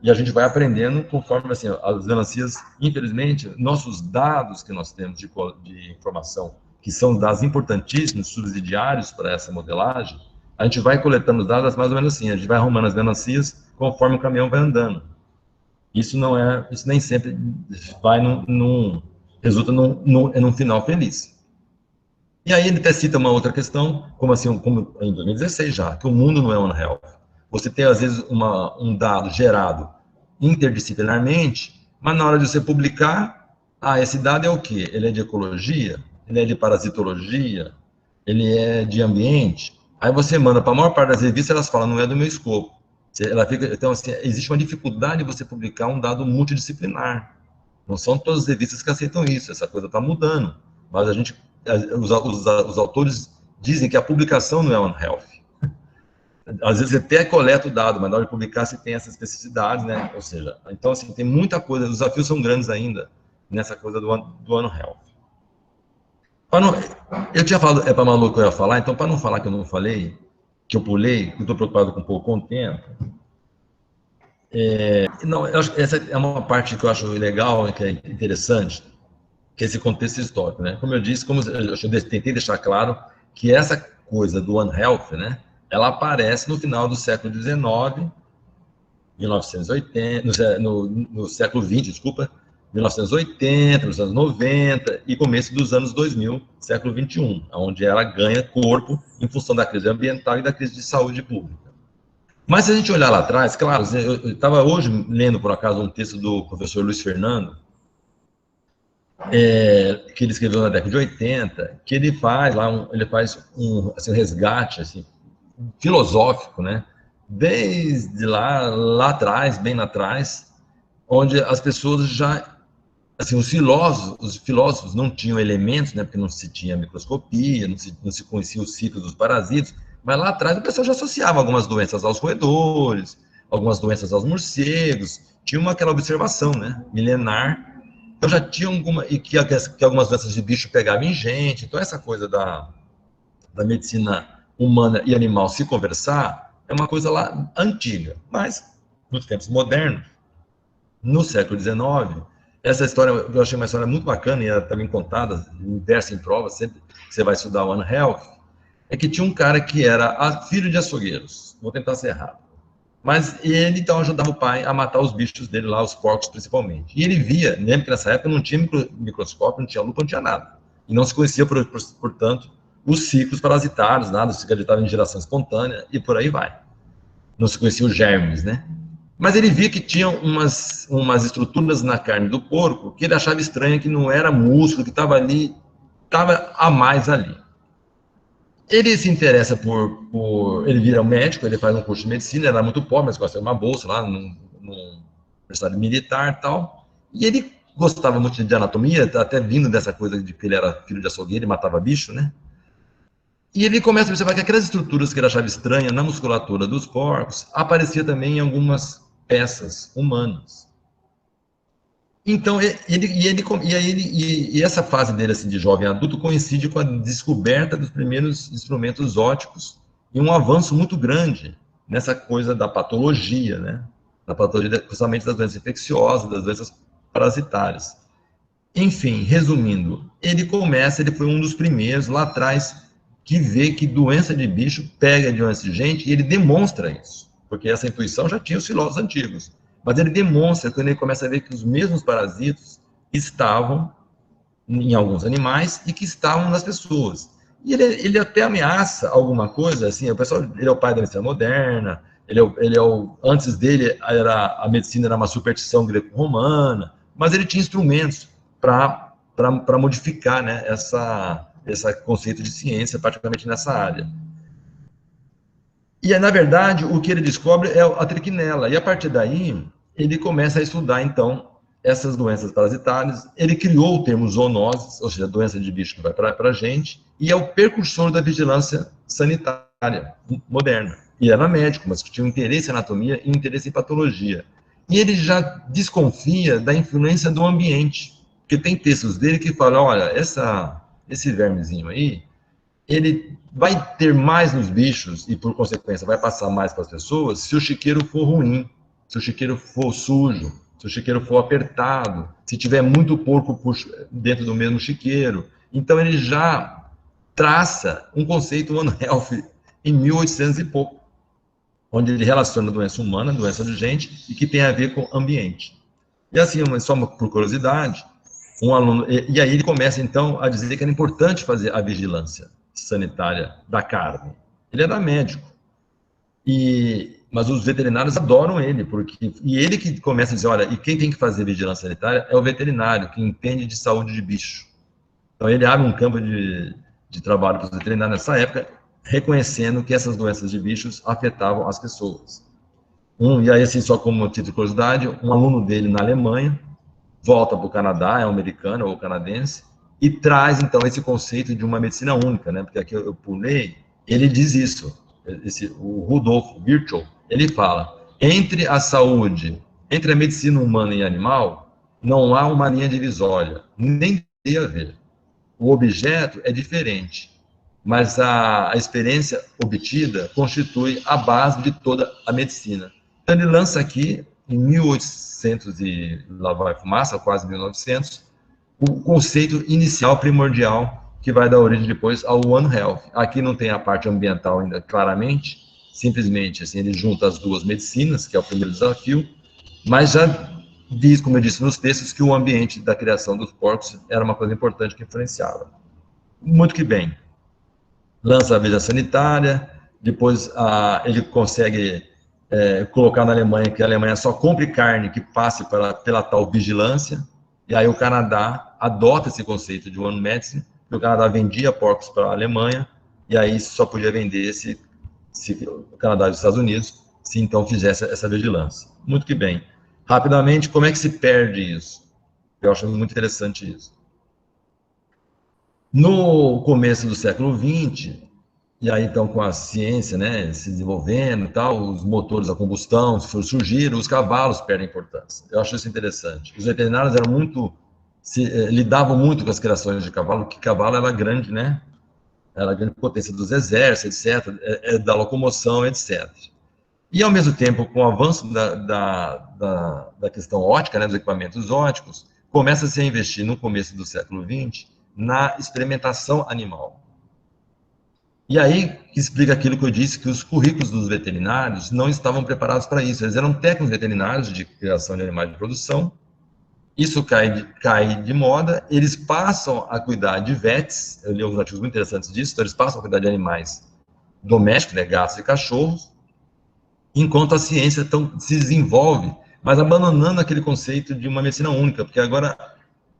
E a gente vai aprendendo conforme, assim, as melancias, infelizmente, nossos dados que nós temos de informação, que são dados importantíssimos, subsidiários para essa modelagem, a gente vai coletando os dados mais ou menos assim, a gente vai arrumando as melancias conforme o caminhão vai andando. Isso nem sempre vai resulta num final feliz. E aí ele até cita uma outra questão, como em 2016 já, que o mundo não é One Health. Você tem, às vezes, um dado gerado interdisciplinarmente, mas na hora de você publicar, esse dado é o quê? Ele é de ecologia? Ele é de parasitologia? Ele é de ambiente? Aí você manda para a maior parte das revistas, elas falam, não é do meu escopo. Então, assim, existe uma dificuldade de você publicar um dado multidisciplinar. Não são todas as revistas que aceitam isso, essa coisa está mudando. Mas os autores dizem que a publicação não é One Health. Às vezes você até coleta o dado, mas na hora de publicar você tem essas especificidades, né? Ou seja, então assim, tem muita coisa, os desafios são grandes ainda nessa coisa do One Health. Eu tinha falado, para Malu que eu ia falar, então para não falar que eu não falei, que eu pulei, que eu estou preocupado com o tempo, essa é uma parte que eu acho legal, que é interessante, que é esse contexto histórico, né? Como eu disse, eu tentei deixar claro que essa coisa do One Health, né? Ela aparece no final do século XIX, 1980, no século XX, desculpa, 1980, nos anos 90 e começo dos anos 2000, século XXI, onde ela ganha corpo em função da crise ambiental e da crise de saúde pública. Mas se a gente olhar lá atrás, claro, eu estava hoje lendo, por acaso, um texto do professor Luiz Fernando, que ele escreveu na década de 80, que ele faz um resgate assim, filosófico, né? Desde lá atrás, bem lá atrás, onde as pessoas já, assim, os filósofos não tinham elementos, né? Porque não se tinha microscopia, não se conhecia o ciclo dos parasitas, mas lá atrás o pessoal já associava algumas doenças aos roedores, algumas doenças aos morcegos, tinha aquela observação, né? Milenar. Então já tinha que algumas doenças de bicho pegavam em gente. Então essa coisa da medicina humana e animal se conversar é uma coisa lá antiga. Mas nos tempos modernos, no século XIX, essa história eu achei uma história muito bacana e ela também contada, inversa em prova, sempre que você vai estudar One Health, é que tinha um cara que era filho de açougueiros. Vou tentar ser rápido. Mas ele, então, ajudava o pai a matar os bichos dele lá, os porcos principalmente. E ele via, lembra que nessa época não tinha microscópio, não tinha lupa, não tinha nada. E não se conhecia, portanto, os ciclos parasitários, nada, se acreditava em geração espontânea, e por aí vai. Não se conhecia os germes, né? Mas ele via que tinha umas estruturas na carne do porco que ele achava estranha, que não era músculo, que estava ali, estava a mais ali. Ele se interessa ele vira médico, ele faz um curso de medicina, ele era muito pobre, mas consegue uma bolsa lá num universidade militar e tal, e ele gostava muito de anatomia, até vindo dessa coisa de que ele era filho de açougueiro e matava bicho, né? E ele começa a observar que aquelas estruturas que ele achava estranhas na musculatura dos porcos aparecia também em algumas peças humanas. Então, essa fase dele assim, de jovem adulto coincide com a descoberta dos primeiros instrumentos ópticos e um avanço muito grande nessa coisa da patologia, né? Da patologia, principalmente das doenças infecciosas, das doenças parasitárias. Enfim, resumindo, ele foi um dos primeiros lá atrás que vê que doença de bicho pega de doença de gente, e ele demonstra isso, porque essa intuição já tinha os filósofos antigos. Mas ele demonstra quando ele começa a ver que os mesmos parasitos estavam em alguns animais e que estavam nas pessoas. E ele até ameaça alguma coisa, assim, o pessoal, ele é o pai da medicina moderna, antes dele a medicina era uma superstição greco-romana, mas ele tinha instrumentos para modificar, né, esse conceito de ciência, particularmente nessa área. E, na verdade, o que ele descobre é a triquinela. E, a partir daí, ele começa a estudar, então, essas doenças parasitárias. Ele criou o termo zoonoses, ou seja, doença de bicho que vai para a gente, e é o precursor da vigilância sanitária moderna. E era médico, mas tinha um interesse em anatomia e um interesse em patologia. E ele já desconfia da influência do ambiente, porque tem textos dele que falam, olha, esse vermezinho aí, ele vai ter mais nos bichos e, por consequência, vai passar mais para as pessoas se o chiqueiro for ruim, se o chiqueiro for sujo, se o chiqueiro for apertado, se tiver muito porco dentro do mesmo chiqueiro. Então, ele já traça um conceito One Health em 1800 e pouco, onde ele relaciona doença humana, doença de gente, e que tem a ver com ambiente. E assim, só por curiosidade, um aluno, e aí ele começa, então, a dizer que era importante fazer a vigilância sanitária da carne. Ele era médico, mas os veterinários adoram ele, e ele que começa a dizer, olha, e quem tem que fazer vigilância sanitária é o veterinário, que entende de saúde de bicho. Então ele abre um campo de trabalho para os veterinários nessa época, reconhecendo que essas doenças de bichos afetavam as pessoas. E aí, assim, só como título de curiosidade, um aluno dele na Alemanha volta para o Canadá, é um americano ou canadense, e traz, então, esse conceito de uma medicina única, né? Porque aqui eu pulei, ele diz isso, o Rudolf Virchow, ele fala, entre a medicina humana e animal, não há uma linha divisória, nem tem a ver. O objeto é diferente, mas a experiência obtida constitui a base de toda a medicina. Então, ele lança aqui, em 1800 e lá vai fumaça, quase 1900, o conceito inicial, primordial, que vai dar origem depois ao One Health. Aqui não tem a parte ambiental ainda claramente, simplesmente assim, ele junta as duas medicinas, que é o primeiro desafio, mas já diz, como eu disse nos textos, que o ambiente da criação dos porcos era uma coisa importante que influenciava. Muito que bem. Lança a vigilância sanitária, depois ele consegue colocar na Alemanha que a Alemanha só compre carne que passe pela tal vigilância, e aí o Canadá adota esse conceito de One Medicine, e o Canadá vendia porcos para a Alemanha, e aí só podia vender se o Canadá e os Estados Unidos, se então fizesse essa vigilância. Muito que bem. Rapidamente, como é que se perde isso? Eu acho muito interessante isso. No começo do século XX, e aí então com a ciência, né, se desenvolvendo e tal, os motores a combustão surgiram, os cavalos perdem importância. Eu acho isso interessante. Os veterinários lidavam muito com as criações de cavalo, porque cavalo era grande, né? Era a grande potência dos exércitos, etc., da locomoção, etc. E, ao mesmo tempo, com o avanço da questão ótica, né, dos equipamentos óticos, começa-se a investir, no começo do século XX, na experimentação animal. E aí que explica aquilo que eu disse, que os currículos dos veterinários não estavam preparados para isso. Eles eram técnicos veterinários de criação de animais de produção. Isso cai de moda, eles passam a cuidar de vets, eu li alguns artigos muito interessantes disso, então eles passam a cuidar de animais domésticos, né, gatos e cachorros, enquanto a ciência se desenvolve, mas abandonando aquele conceito de uma medicina única, porque agora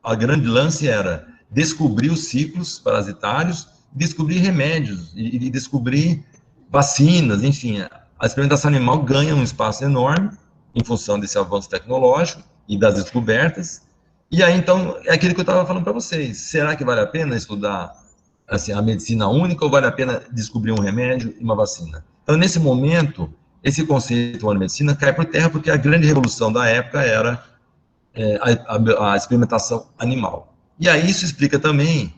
a grande lance era descobrir os ciclos parasitários, descobrir remédios e descobrir vacinas, enfim, a experimentação animal ganha um espaço enorme em função desse avanço tecnológico e das descobertas. E aí, então, é aquilo que eu estava falando para vocês. Será que vale a pena estudar assim, a medicina única ou vale a pena descobrir um remédio e uma vacina? Então, nesse momento, esse conceito de medicina cai por terra porque a grande revolução da época era a experimentação animal. E aí isso explica também,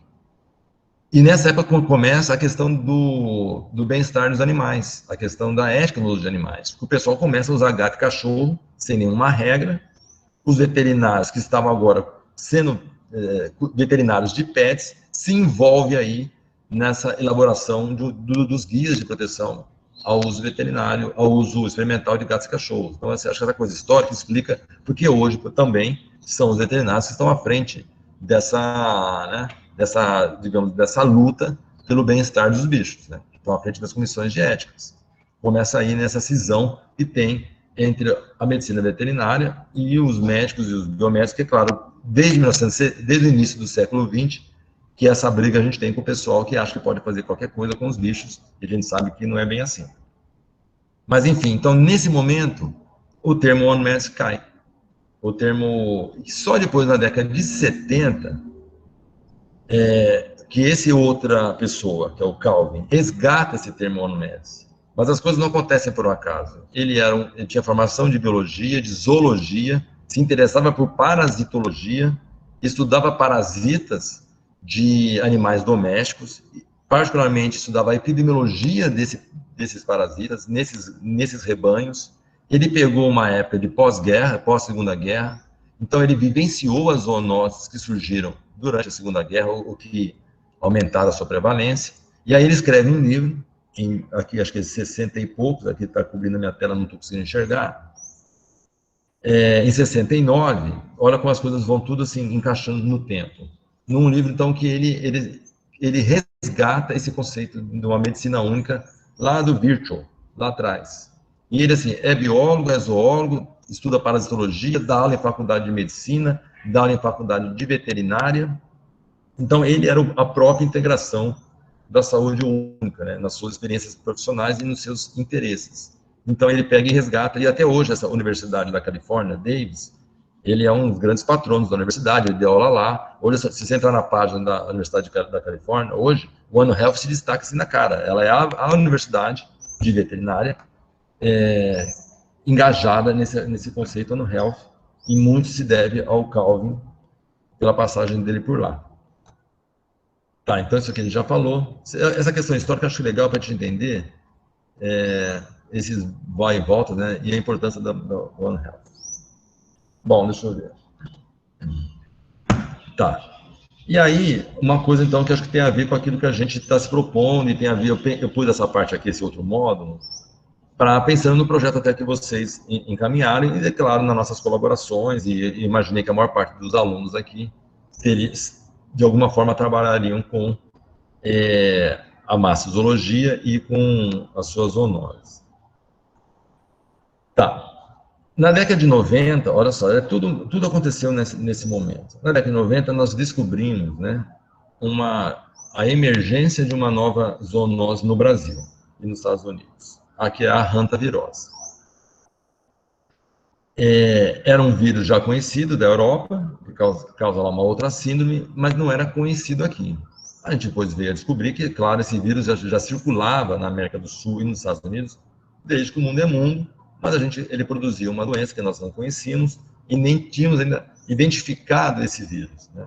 e nessa época começa a questão do bem-estar dos animais, a questão da ética no uso de animais. O pessoal começa a usar gato e cachorro sem nenhuma regra, os veterinários que estavam agora sendo veterinários de pets se envolvem aí nessa elaboração dos guias de proteção ao uso veterinário, ao uso experimental de gatos e cachorros. Então, acho que essa coisa histórica explica porque hoje também são os veterinários que estão à frente digamos, dessa luta pelo bem-estar dos bichos, né? Estão à frente das comissões de éticas. Começa aí nessa cisão que tem entre a medicina veterinária e os médicos e os biomédicos, que, é claro, desde o início do século XX, que essa briga a gente tem com o pessoal que acha que pode fazer qualquer coisa com os bichos, e a gente sabe que não é bem assim. Mas, enfim, então, nesse momento, o termo One Mass cai. O termo... Só depois, na década de 70, que esse outra pessoa, que é o Calvin, resgata esse termo One Mass. Mas as coisas não acontecem por um acaso. Ele tinha formação de biologia, de zoologia, se interessava por parasitologia, estudava parasitas de animais domésticos, particularmente estudava a epidemiologia desses parasitas, nesses rebanhos. Ele pegou uma época de pós-guerra, pós-segunda guerra, então ele vivenciou as zoonoses que surgiram durante a Segunda Guerra, o que aumentaram a sua prevalência, e aí ele escreve um livro, aqui acho que é 60 e poucos, aqui está cobrindo a minha tela, não estou conseguindo enxergar, em 69, olha como as coisas vão tudo assim, encaixando no tempo. Num livro, então, que ele resgata esse conceito de uma medicina única lá do Virchow, lá atrás. E ele, assim, é biólogo, é zoólogo, estuda parasitologia, dá aula em faculdade de medicina, dá aula em faculdade de veterinária. Então, ele era a própria integração da saúde única, né, nas suas experiências profissionais e nos seus interesses. Então, ele pega e resgata, e até hoje, essa Universidade da Califórnia, Davis, ele é um dos grandes patronos da universidade, ele deu aula lá. Hoje, se você entrar na página da Universidade da Califórnia, hoje, o One Health se destaca assim na cara. Ela é a universidade de veterinária engajada nesse conceito One Health, e muito se deve ao Calvin pela passagem dele por lá. Tá, então isso aqui a gente já falou. Essa questão histórica eu acho legal para a gente entender esses vai e volta, né, e a importância da One Health. Bom, deixa eu ver. Tá. E aí, uma coisa, então, que acho que tem a ver com aquilo que a gente está se propondo, e tem a ver, eu pus essa parte aqui, esse outro módulo, pensando no projeto até que vocês encaminharem, e, é claro, nas nossas colaborações, e imaginei que a maior parte dos alunos aqui, de alguma forma, trabalhariam com a mastozoologia e com as suas zoonoses. Tá. Na década de 90, olha só, tudo aconteceu nesse momento. Na década de 90, nós descobrimos, né, a emergência de uma nova zoonose no Brasil e nos Estados Unidos. Aqui é a hantavirose. Era um vírus já conhecido da Europa, que causa lá uma outra síndrome, mas não era conhecido aqui. A gente depois veio a descobrir que, claro, esse vírus já circulava na América do Sul e nos Estados Unidos, desde que o mundo é mundo, mas ele produzia uma doença que nós não conhecíamos e nem tínhamos ainda identificado esse vírus, né?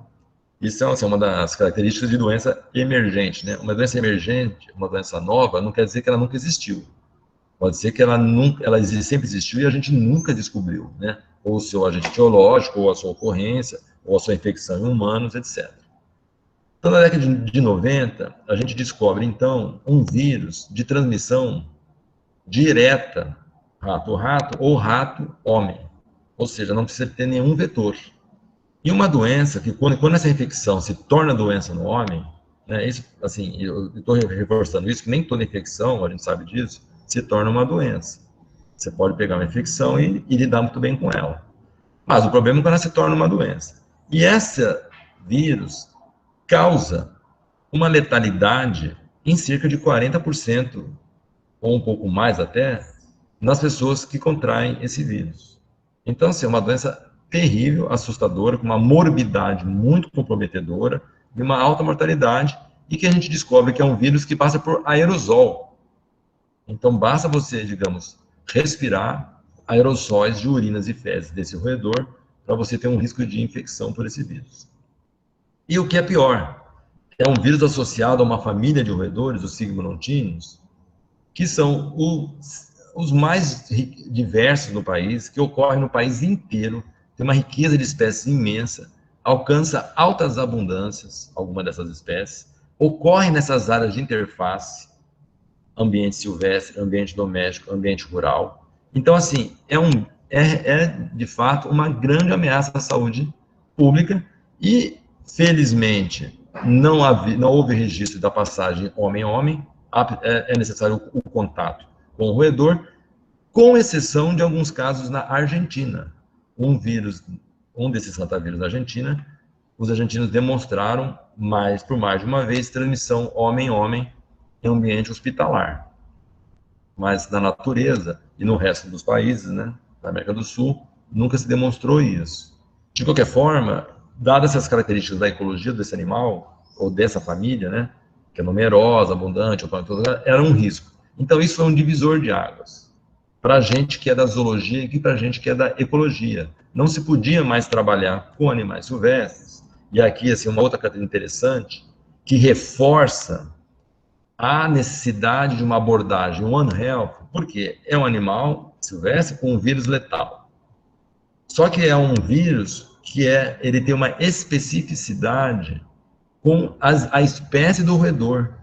Isso é uma das características de doença emergente, né? Uma doença emergente, uma doença nova, não quer dizer que ela nunca existiu. Pode ser que ela sempre existiu e a gente nunca descobriu, né? Ou o seu agente etiológico, ou a sua ocorrência, ou a sua infecção em humanos, etc. Então, na década de 90, a gente descobre, então, um vírus de transmissão direta, rato-rato ou rato-homem. Ou seja, não precisa ter nenhum vetor. E uma doença que, quando essa infecção se torna doença no homem, né, isso, assim, eu estou reforçando isso, que nem toda infecção, a gente sabe disso, se torna uma doença. Você pode pegar uma infecção e lidar muito bem com ela. Mas o problema é quando ela se torna uma doença. E esse vírus causa uma letalidade em cerca de 40%, ou um pouco mais até, nas pessoas que contraem esse vírus. Então, assim, é uma doença terrível, assustadora, com uma morbidade muito comprometedora, e uma alta mortalidade, e que a gente descobre que é um vírus que passa por aerosol. Então, basta você, digamos, respirar aerossóis de urinas e fezes desse roedor para você ter um risco de infecção por esse vírus. E o que é pior, é um vírus associado a uma família de roedores, os sigmodontíneos, que são os mais diversos no país, que ocorrem no país inteiro, tem uma riqueza de espécies imensa, alcança altas abundâncias, alguma dessas espécies, ocorrem nessas áreas de interface, ambiente silvestre, ambiente doméstico, ambiente rural. Então, assim, é de fato uma grande ameaça à saúde pública e, felizmente, não houve registro da passagem homem-homem, é necessário o contato com o roedor, com exceção de alguns casos na Argentina. Um desses rotavírus na Argentina, os argentinos demonstraram, por mais de uma vez, transmissão homem-homem em ambiente hospitalar. Mas na natureza e no resto dos países, né, da América do Sul, nunca se demonstrou isso. De qualquer forma, dadas essas características da ecologia desse animal, ou dessa família, né, que é numerosa, abundante, era um risco. Então, isso foi um divisor de águas para a gente que é da zoologia e para a gente que é da ecologia. Não se podia mais trabalhar com animais silvestres. E aqui, assim, uma outra característica interessante, que reforça a necessidade de uma abordagem One Health, porque é um animal silvestre com um vírus letal. Só que é um vírus que ele tem uma especificidade com a espécie do roedor.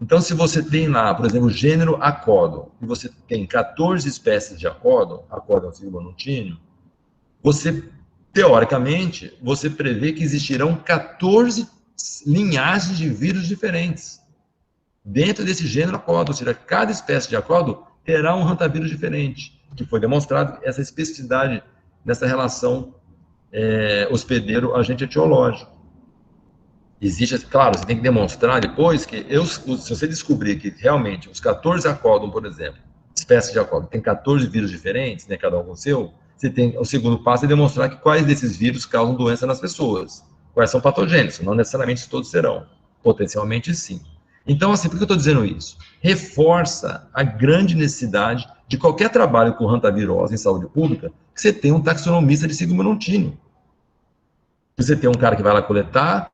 Então, se você tem lá, por exemplo, o gênero Acodon, e você tem 14 espécies de Acodon sigmodontíneo, teoricamente, você prevê que existirão 14 linhagens de vírus diferentes dentro desse gênero Acodon, ou seja, cada espécie de Acodon terá um rantavírus diferente, que foi demonstrado essa especificidade nessa relação hospedeiro-agente etiológico. Existe, claro, você tem que demonstrar depois que, se você descobrir que realmente os 14 Acodon, por exemplo, espécies de Acodon, tem 14 vírus diferentes, né, cada um com o seu, o segundo passo é demonstrar que quais desses vírus causam doença nas pessoas, quais são patogênicos, não necessariamente todos serão, potencialmente sim. Então, assim, por que eu estou dizendo isso? Reforça a grande necessidade de qualquer trabalho com hantavirose em saúde pública, que você tenha um taxonomista de sigmodontíneo. Você tem um cara que vai lá coletar,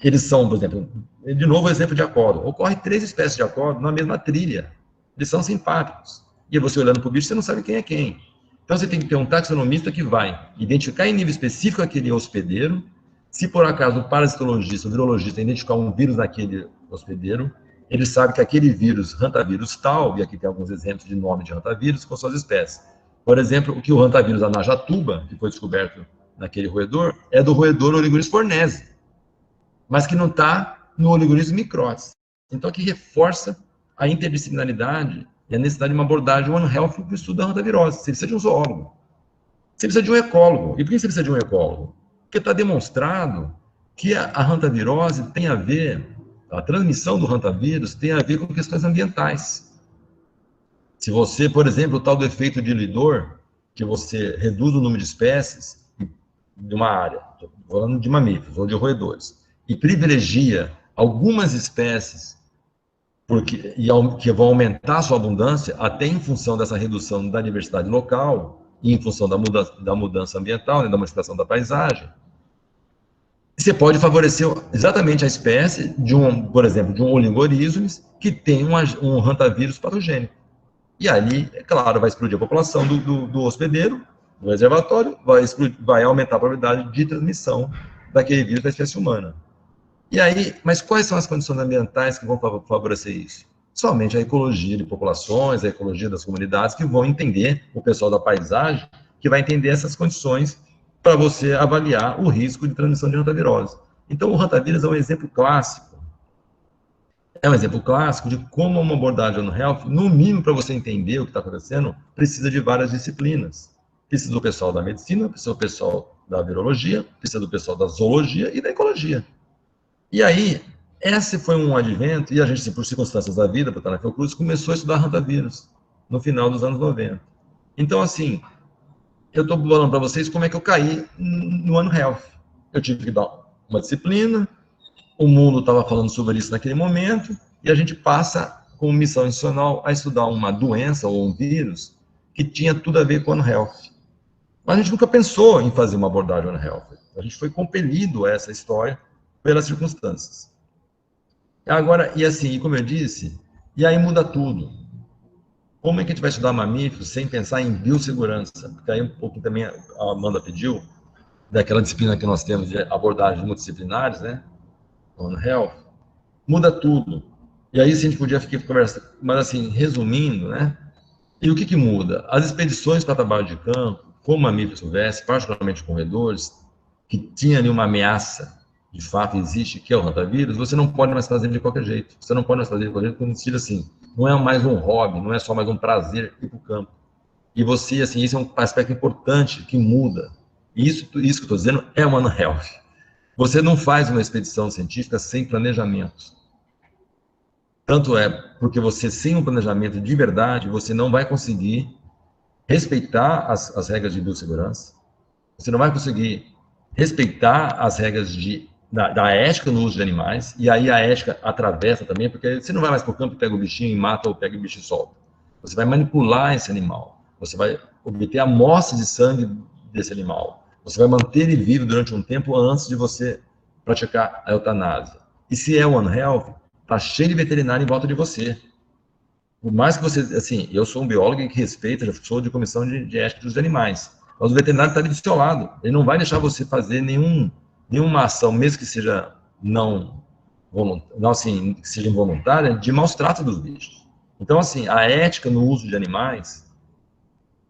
eles são, por exemplo, de novo o exemplo de Acodon, ocorre 3 espécies de Acodon na mesma trilha, eles são simpáticos, e você olhando para o bicho, você não sabe quem é quem. Então você tem que ter um taxonomista que vai identificar em nível específico aquele hospedeiro, se por acaso o parasitologista, o virologista identificar um vírus naquele hospedeiro, ele sabe que aquele vírus, hantavírus tal, e aqui tem alguns exemplos de nome de hantavírus com suas espécies. Por exemplo, o que o hantavírus anajatuba, que foi descoberto naquele roedor, é do roedor Oligoris fornese, mas que não está no Oligoris microtis. Então, aqui reforça a interdisciplinaridade e a necessidade de uma abordagem One Health para o estudo da hantavirose. Você precisa de um zoólogo. Você precisa de um ecólogo. E por que você precisa de um ecólogo? Porque está demonstrado que a hantavirose tem a ver, a transmissão do hantavírus tem a ver com questões ambientais. Se você, por exemplo, o tal do efeito diluidor, que você reduz o número de espécies de uma área, falando de mamíferos ou de roedores, e privilegia algumas espécies que vão aumentar a sua abundância, até em função dessa redução da diversidade local e em função da mudança ambiental, né, da modificação da paisagem, você pode favorecer exatamente a espécie por exemplo, de um Oligorismes que tem um hantavírus patogênico. E ali, é claro, vai explodir a população do hospedeiro, do reservatório, vai aumentar a probabilidade de transmissão daquele vírus da espécie humana. E aí, mas quais são as condições ambientais que vão favorecer isso? Somente a ecologia de populações, a ecologia das comunidades, que vão entender, o pessoal da paisagem, que vai entender essas condições para você avaliar o risco de transmissão de hantavirose. Então, o hantavirus é um exemplo clássico. É um exemplo clássico de como uma abordagem no health, no mínimo para você entender o que está acontecendo, precisa de várias disciplinas. Precisa do pessoal da medicina, precisa do pessoal da virologia, precisa do pessoal da zoologia e da ecologia. E aí, esse foi um advento, e a gente, por circunstâncias da vida, para estar na Fiocruz, começou a estudar hantavírus no final dos anos 90. Então, assim, eu estou falando para vocês como é que eu caí no ano health. Eu tive que dar uma disciplina, o mundo estava falando sobre isso naquele momento, e a gente passa, como missão institucional, a estudar uma doença ou um vírus que tinha tudo a ver com o One Health. Mas a gente nunca pensou em fazer uma abordagem One Health. A gente foi compelido a essa história pelas circunstâncias. Agora, e assim, como eu disse, e aí muda tudo. Como é que a gente vai estudar mamíferos sem pensar em biossegurança? Porque aí um pouco também a Amanda pediu, daquela disciplina que nós temos de abordagens multidisciplinares, né? On Health, muda tudo. E aí, se a gente podia ficar conversando, mas assim, resumindo, né? E o que que muda? As expedições para trabalho de campo, com mamíferos silvestres, particularmente com roedores, que tinha ali uma ameaça, de fato existe, que é o hantavírus, você não pode mais fazer de qualquer jeito. Você não pode mais fazer de qualquer jeito, quando estilo assim, não é mais um hobby, não é só mais um prazer ir para o campo. E você, assim, isso é um aspecto importante que muda. E isso que eu estou dizendo é One Health. Você não faz uma expedição científica sem planejamento. Tanto é porque você, sem um planejamento de verdade, você não vai conseguir respeitar as regras de biossegurança, você não vai conseguir respeitar as regras da ética no uso de animais, e aí a ética atravessa também, porque você não vai mais para o campo e pega o bichinho e mata, ou pega o bicho e solta. Você vai manipular esse animal, você vai obter amostras de sangue desse animal, você vai manter ele vivo durante um tempo antes de você praticar a eutanásia. E se é One Health, tá cheio de veterinário em volta de você. Por mais que você, assim, eu sou um biólogo que respeita, já sou de comissão de ética dos animais, mas o veterinário está ali do seu lado, ele não vai deixar você fazer nenhuma ação, mesmo que seja não assim, que seja involuntária, de maus tratos dos bichos. Então, assim, a ética no uso de animais,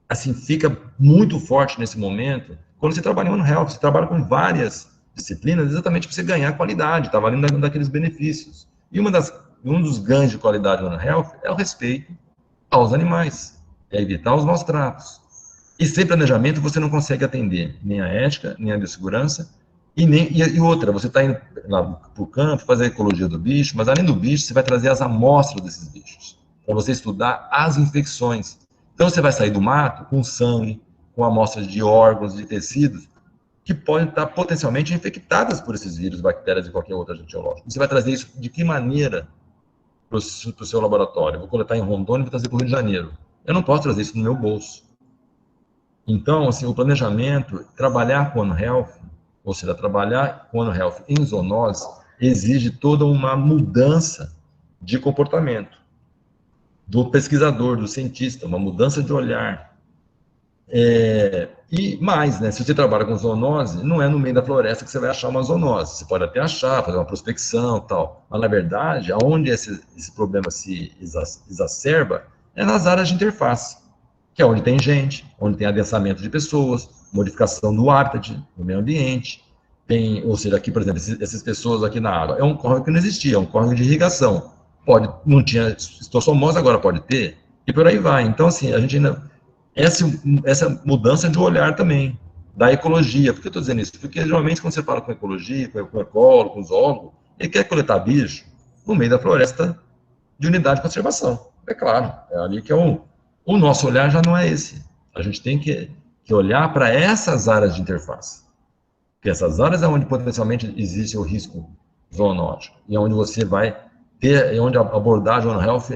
assim, fica muito forte nesse momento, quando você trabalha em One Health, você trabalha com várias disciplinas, exatamente para você ganhar qualidade, está valendo daqueles benefícios. E um dos ganhos de qualidade do One Health é o respeito aos animais, é evitar os maus tratos. E sem planejamento você não consegue atender nem a ética, nem a biossegurança, e outra, você está indo lá para o campo fazer a ecologia do bicho, mas além do bicho, você vai trazer as amostras desses bichos, para você estudar as infecções. Então você vai sair do mato com sangue, com amostras de órgãos, de tecidos, que podem estar potencialmente infectadas por esses vírus, bactérias e qualquer outro agente biológico. Você vai trazer isso de que maneira para o seu laboratório? Eu vou coletar em Rondônia e vou trazer para o Rio de Janeiro. Eu não posso trazer isso no meu bolso. Então, assim, o planejamento, trabalhar com One Health, ou seja, trabalhar com One Health em zoonose, exige toda uma mudança de comportamento do pesquisador, do cientista, uma mudança de olhar. E mais, né, se você trabalha com zoonose, não é no meio da floresta que você vai achar uma zoonose. Você pode até achar, fazer uma prospecção e tal. Mas, na verdade, aonde esse problema se exacerba é nas áreas de interface, que é onde tem gente, onde tem adensamento de pessoas, modificação do hábitat, do meio ambiente. Ou seja, aqui, por exemplo, essas pessoas aqui na água, é um córrego que não existia, é um córrego de irrigação. Não tinha histossomose, agora pode ter, e por aí vai. Então, assim, a gente ainda... Essa mudança de olhar também, da ecologia. Por que eu estou dizendo isso? Porque, geralmente, quando você fala com ecologia, com ecólogo, com zoólogo, ele quer coletar bicho no meio da floresta de unidade de conservação. É claro, é ali que o nosso olhar já não é esse. A gente tem que olhar para essas áreas de interface. Porque essas áreas é onde potencialmente existe o risco zoonótico. E é onde você vai ter, é onde a abordagem One Health,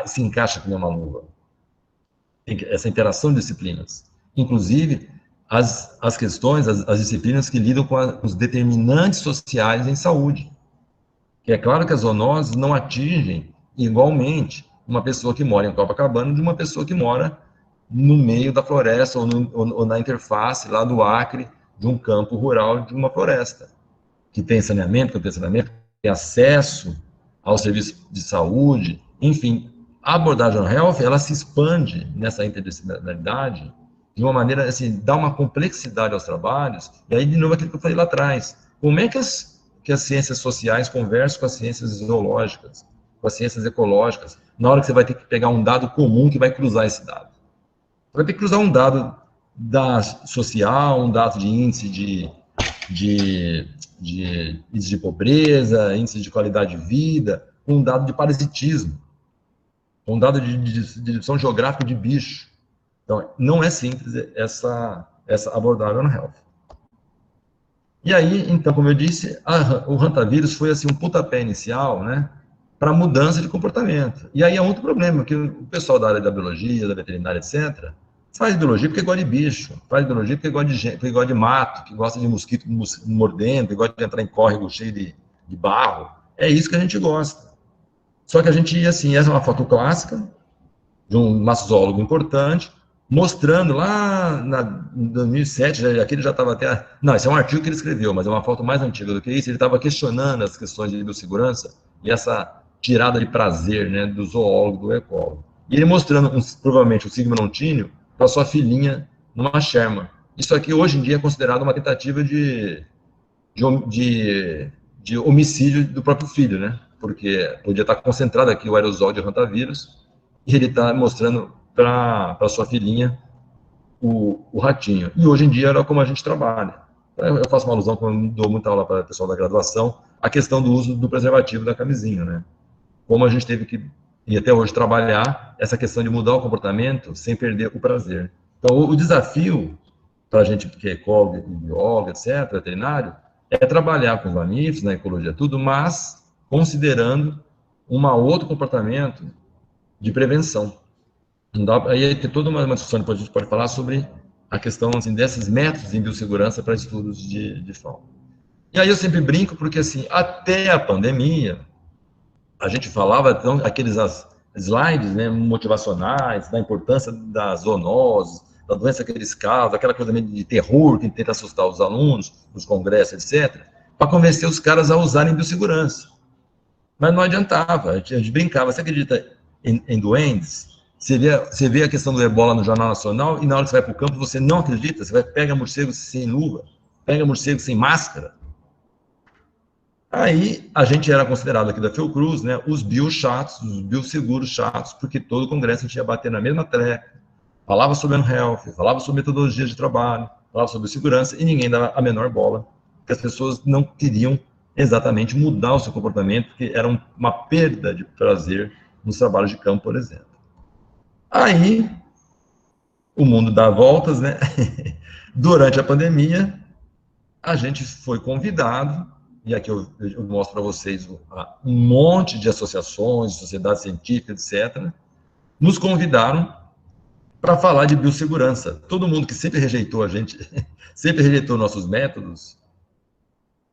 se encaixa como uma luva. Essa interação de disciplinas. Inclusive, as questões, as disciplinas que lidam com os determinantes sociais em saúde. Que é claro que as zoonoses não atingem igualmente uma pessoa que mora em Copacabana de uma pessoa que mora no meio da floresta ou na interface lá do Acre, de um campo rural, de uma floresta. que tem saneamento, que não tem saneamento, que tem acesso ao serviço de saúde, enfim, a abordagem One Health, ela se expande nessa interdisciplinaridade de uma maneira, assim, dá uma complexidade aos trabalhos, e aí, de novo, aquilo que eu falei lá atrás, como é que as ciências sociais conversam com as ciências zoológicas, com as ciências ecológicas, na hora que você vai ter que pegar um dado comum que vai cruzar esse dado. Você vai ter que cruzar um dado social, um dado de índice de pobreza, índice de qualidade de vida, um dado de parasitismo, um dado de distribuição geográfica de bicho. Então, não é simples essa abordagem One Health. E aí, então, como eu disse, o hantavirus foi assim um pontapé inicial, né, para mudança de comportamento. E aí é outro problema, que o pessoal da área da biologia, da veterinária, etc., faz biologia porque gosta de bicho, faz biologia porque gosta de gente, porque gosta de mato, que gosta de mosquito mordendo, que gosta de entrar em córrego cheio de barro. É isso que a gente gosta. Só que a gente, assim, essa é uma foto clássica de um mastólogo importante, mostrando lá em 2007, aqui ele já estava até... Não, esse é um artigo que ele escreveu, mas é uma foto mais antiga do que isso. Ele estava questionando as questões de biossegurança e essa tirada de prazer, né, do zoólogo, do ecólogo. E ele mostrando, provavelmente, o sigma-nontíneo para sua filhinha numa Sherman. Isso aqui, hoje em dia, é considerado uma tentativa de homicídio do próprio filho, né? Porque podia estar concentrado aqui o aerosol de hantavírus, e ele está mostrando para sua filhinha o ratinho. E hoje em dia era como a gente trabalha. Eu faço uma alusão, quando eu dou muita aula para o pessoal da graduação, a questão do uso do preservativo da camisinha, né? Como a gente teve que, e até hoje, trabalhar essa questão de mudar o comportamento sem perder o prazer. Então, o desafio para a gente que é ecólogo, biólogo, etc., veterinário, é trabalhar com os mamíferos, na ecologia, tudo, mas considerando um outro comportamento de prevenção. Não dá, aí tem toda uma discussão, depois a gente pode falar sobre a questão assim, desses métodos em biossegurança para estudos de fauna. E aí eu sempre brinco, porque assim, até a pandemia, a gente falava, então, aqueles slides, né, motivacionais, da importância da zoonose, da doença que eles causam, aquela coisa de terror que tenta assustar os alunos, nos congressos, etc., para convencer os caras a usarem biossegurança. Mas não adiantava, a gente brincava, você acredita em duendes? Você vê a questão do ebola no Jornal Nacional e na hora que você vai para o campo, você não acredita, você pega morcego sem luva, pega morcego sem máscara. Aí a gente era considerado aqui da Fiocruz, né, os biochatos, os bioseguros chatos, porque todo o congresso a gente ia bater na mesma tecla, falava sobre One Health, falava sobre metodologias de trabalho, falava sobre segurança e ninguém dava a menor bola, porque as pessoas não queriam exatamente mudar o seu comportamento, porque era uma perda de prazer nos trabalhos de campo, por exemplo. Aí, o mundo dá voltas, né? Durante a pandemia, a gente foi convidado, e aqui eu mostro para vocês um monte de associações, sociedades científicas, etc., nos convidaram para falar de biossegurança. Todo mundo que sempre rejeitou a gente, sempre rejeitou nossos métodos,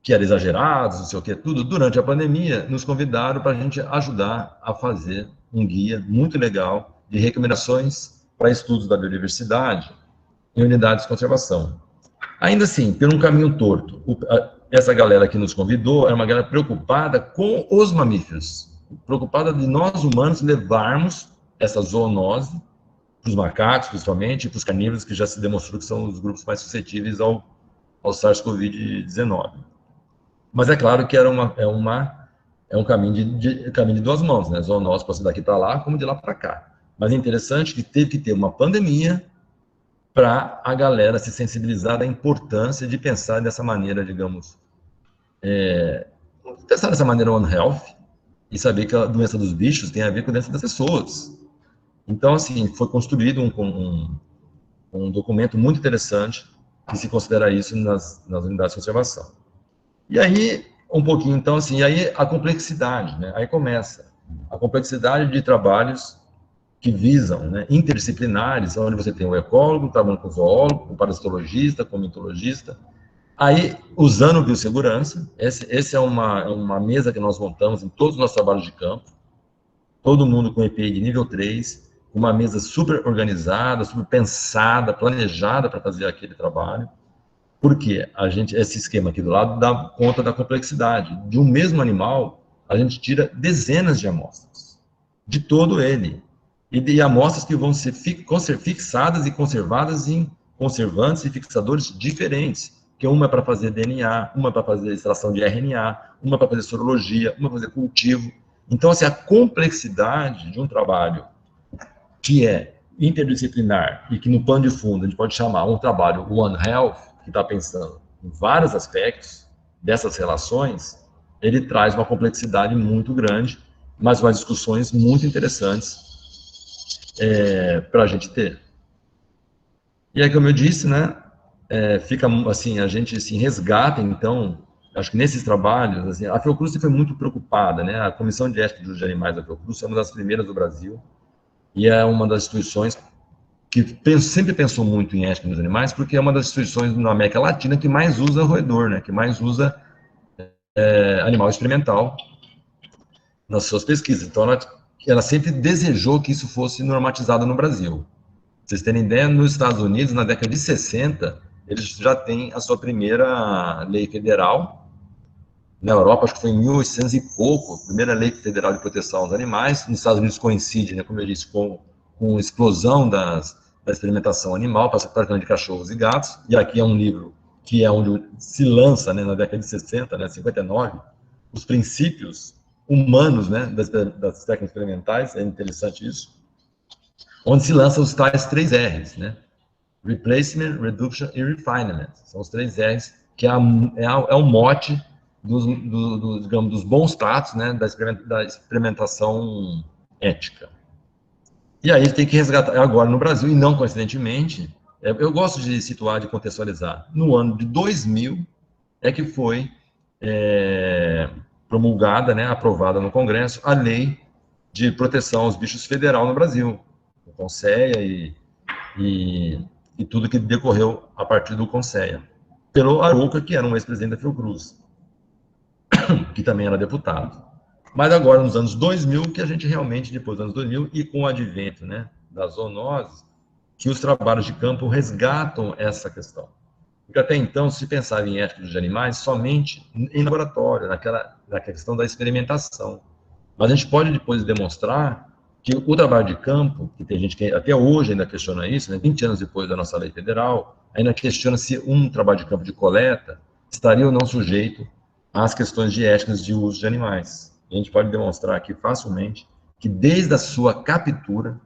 que eram exagerados, não sei o que, tudo, durante a pandemia, nos convidaram para a gente ajudar a fazer um guia muito legal de recomendações para estudos da biodiversidade em unidades de conservação. Ainda assim, por um caminho torto, essa galera que nos convidou era uma galera preocupada com os mamíferos, preocupada de nós humanos levarmos essa zoonose para os macacos, principalmente, e para os carnívoros, que já se demonstrou que são os grupos mais suscetíveis ao SARS-CoV-19. Mas é claro que é um caminho de duas mãos, né? Zoonose pode ser daqui para lá, como de lá para cá. Mas é interessante que teve que ter uma pandemia para a galera se sensibilizar da importância de pensar dessa maneira, digamos, pensar dessa maneira One Health e saber que a doença dos bichos tem a ver com a doença das pessoas. Então, assim, foi construído um documento muito interessante que se considera isso nas unidades de conservação. E aí, um pouquinho, então, assim, aí a complexidade, né? Aí começa a complexidade de trabalhos que visam, né, interdisciplinares, onde você tem o ecólogo, trabalhando com o zoólogo, o parasitologista, com o mitologista. Aí, usando biossegurança, essa é uma mesa que nós montamos em todos os nossos trabalhos de campo, todo mundo com EPI de nível 3, uma mesa super organizada, super pensada, planejada para fazer aquele trabalho. Porque esse esquema aqui do lado dá conta da complexidade. De um mesmo animal, a gente tira dezenas de amostras, de todo ele. E de amostras que vão ser fixadas e conservadas em conservantes e fixadores diferentes. Que uma é para fazer DNA, uma é para fazer extração de RNA, uma é para fazer sorologia, uma para fazer cultivo. Então, assim, a complexidade de um trabalho que é interdisciplinar e que no pano de fundo a gente pode chamar um trabalho One Health, que está pensando em vários aspectos dessas relações, ele traz uma complexidade muito grande, mas umas discussões muito interessantes para a gente ter. E aí, como eu disse, né, fica assim, a gente assim, resgata, então, acho que nesses trabalhos, assim, a Fiocruz foi muito preocupada, né, a Comissão de Ética dos Animais da Fiocruz é uma das primeiras do Brasil, e é uma das instituições que sempre pensou muito em ética dos animais, porque é uma das instituições na América Latina que mais usa roedor, né, que mais usa animal experimental nas suas pesquisas. Então, ela sempre desejou que isso fosse normatizado no Brasil. Vocês terem ideia, nos Estados Unidos, na década de 60, eles já têm a sua primeira lei federal. Na Europa, acho que foi em 1800 e pouco, a primeira lei federal de proteção aos animais. Nos Estados Unidos coincide, né, como eu disse, com a explosão da experimentação animal, praticamente de cachorros e gatos. E aqui é um livro que é onde se lança, né, na década de 60, né, 59, os princípios humanos, né, das técnicas experimentais. É interessante isso. Onde se lançam os tais 3 R's, né? Replacement, Reduction e Refinement. São os 3 R's, que é o mote digamos, dos bons tratos, né, da experimentação ética. E aí tem que resgatar, agora no Brasil, e não coincidentemente, eu gosto de situar, de contextualizar, no ano de 2000 é que foi promulgada, né, aprovada no Congresso, a Lei de Proteção aos Bichos Federal no Brasil, o CONSEA e tudo que decorreu a partir do CONSEA, pelo Arouca, que era um ex-presidente da Fiocruz, que também era deputado. Mas agora, nos anos 2000, que a gente realmente, depois dos anos 2000, e com o advento, né, das zoonoses, que os trabalhos de campo resgatam essa questão. Porque até então se pensava em ética dos animais somente em laboratório, na questão da experimentação. Mas a gente pode depois demonstrar que o trabalho de campo, que tem gente que até hoje ainda questiona isso, né, 20 anos depois da nossa lei federal, ainda questiona se um trabalho de campo de coleta estaria ou não sujeito às questões de éticas de uso de animais. A gente pode demonstrar aqui facilmente que desde a sua captura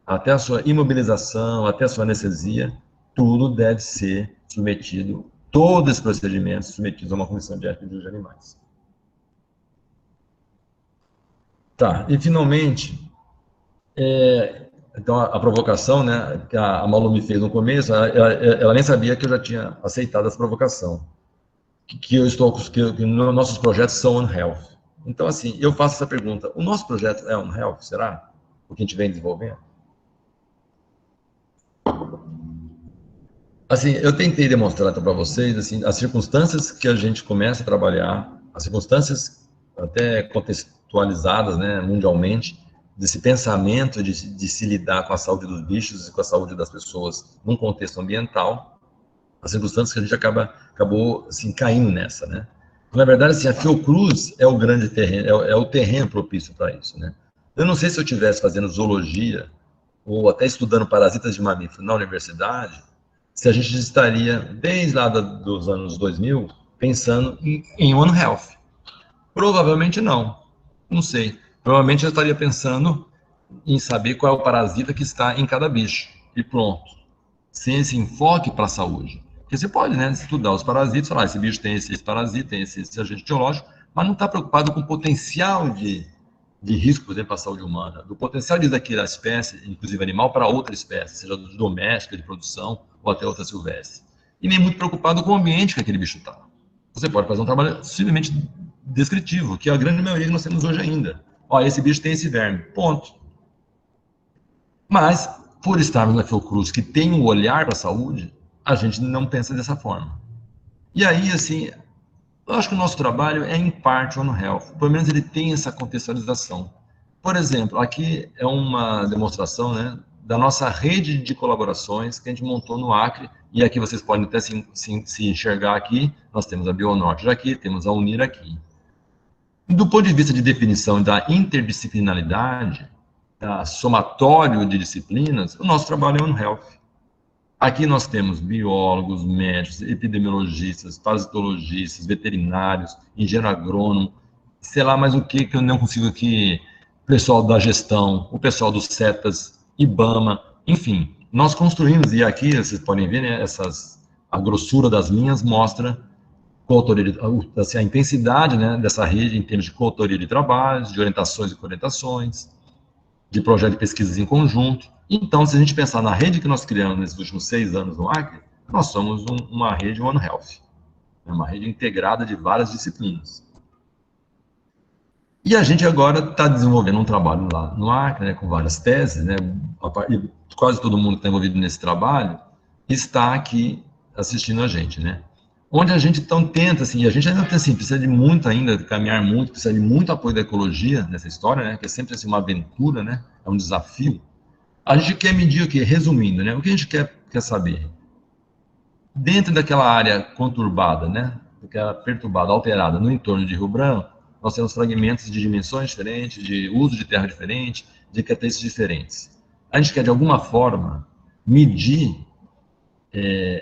até a sua imobilização, até a sua anestesia, tudo deve ser submetido, todos os procedimentos submetidos a uma comissão de ética de uso de animais. Tá, e finalmente, então a provocação, né, que a Malu me fez no começo, ela nem sabia que eu já tinha aceitado essa provocação, que nossos projetos são on health. Então, assim, eu faço essa pergunta, o nosso projeto é on health, será? O que a gente vem desenvolvendo? Assim, eu tentei demonstrar para vocês, assim, as circunstâncias que a gente começa a trabalhar, as circunstâncias até contextualizadas, né, mundialmente, desse pensamento de se lidar com a saúde dos bichos e com a saúde das pessoas num contexto ambiental, as circunstâncias que a gente acabou assim, caindo nessa, né? Na verdade, assim, a Fiocruz é o grande terreno, é o terreno propício para isso, né? Eu não sei se eu estivesse fazendo zoologia ou até estudando parasitas de mamífero na universidade, se a gente estaria, desde lá dos anos 2000, pensando em One Health. Provavelmente não sei. Provavelmente eu estaria pensando em saber qual é o parasita que está em cada bicho, e pronto. Sem esse enfoque para a saúde. Porque você pode, né, estudar os parasitas, falar, esse bicho tem esse parasita, tem esse agente biológico, mas não está preocupado com o potencial de risco, por exemplo, para a saúde humana, do potencial de daquela espécie, inclusive animal, para outra espécie, seja doméstica, de produção, ou até outra silvestre. E nem muito preocupado com o ambiente que aquele bicho está. Você pode fazer um trabalho simplesmente descritivo, que é a grande maioria que nós temos hoje ainda. Olha, esse bicho tem esse verme, ponto. Mas, por estarmos na Fiocruz, que tem um olhar para a saúde, a gente não pensa dessa forma. E aí, assim, eu acho que o nosso trabalho é, em parte, One Health. Pelo menos ele tem essa contextualização. Por exemplo, aqui é uma demonstração, né, da nossa rede de colaborações que a gente montou no Acre E aqui vocês podem até se enxergar aqui, nós temos a Bionorte aqui, temos a Unir aqui. Do ponto de vista de definição da interdisciplinaridade, da somatório de disciplinas, o nosso trabalho é One Health. Aqui nós temos biólogos, médicos, epidemiologistas, parasitologistas, veterinários, engenheiro agrônomo, sei lá mais o que eu não consigo aqui, pessoal da gestão, o pessoal dos CETAS, IBAMA, enfim, nós construímos, e aqui vocês podem ver, né, a grossura das linhas mostra assim, a intensidade, né, dessa rede em termos de coautoria de trabalhos, de orientações e coorientações, de projetos de pesquisas em conjunto. Então, se a gente pensar na rede que nós criamos nesses últimos 6 anos no Acre, nós somos uma rede One Health, uma rede integrada de várias disciplinas. E a gente agora está desenvolvendo um trabalho lá no Acre, né, com várias teses, né, e quase todo mundo que está envolvido nesse trabalho está aqui assistindo a gente, né? Onde a gente então tenta, assim, e a gente ainda tem, assim, precisa de muito ainda, de caminhar muito, precisa de muito apoio da ecologia nessa história, né, que é sempre assim, uma aventura, né, é um desafio. A gente quer medir o quê? Resumindo, né, o que a gente quer saber? Dentro daquela área conturbada, né, daquela perturbada, alterada, no entorno de Rio Branco, nós temos fragmentos de dimensões diferentes, de uso de terra diferente, de características diferentes. A gente quer, de alguma forma, medir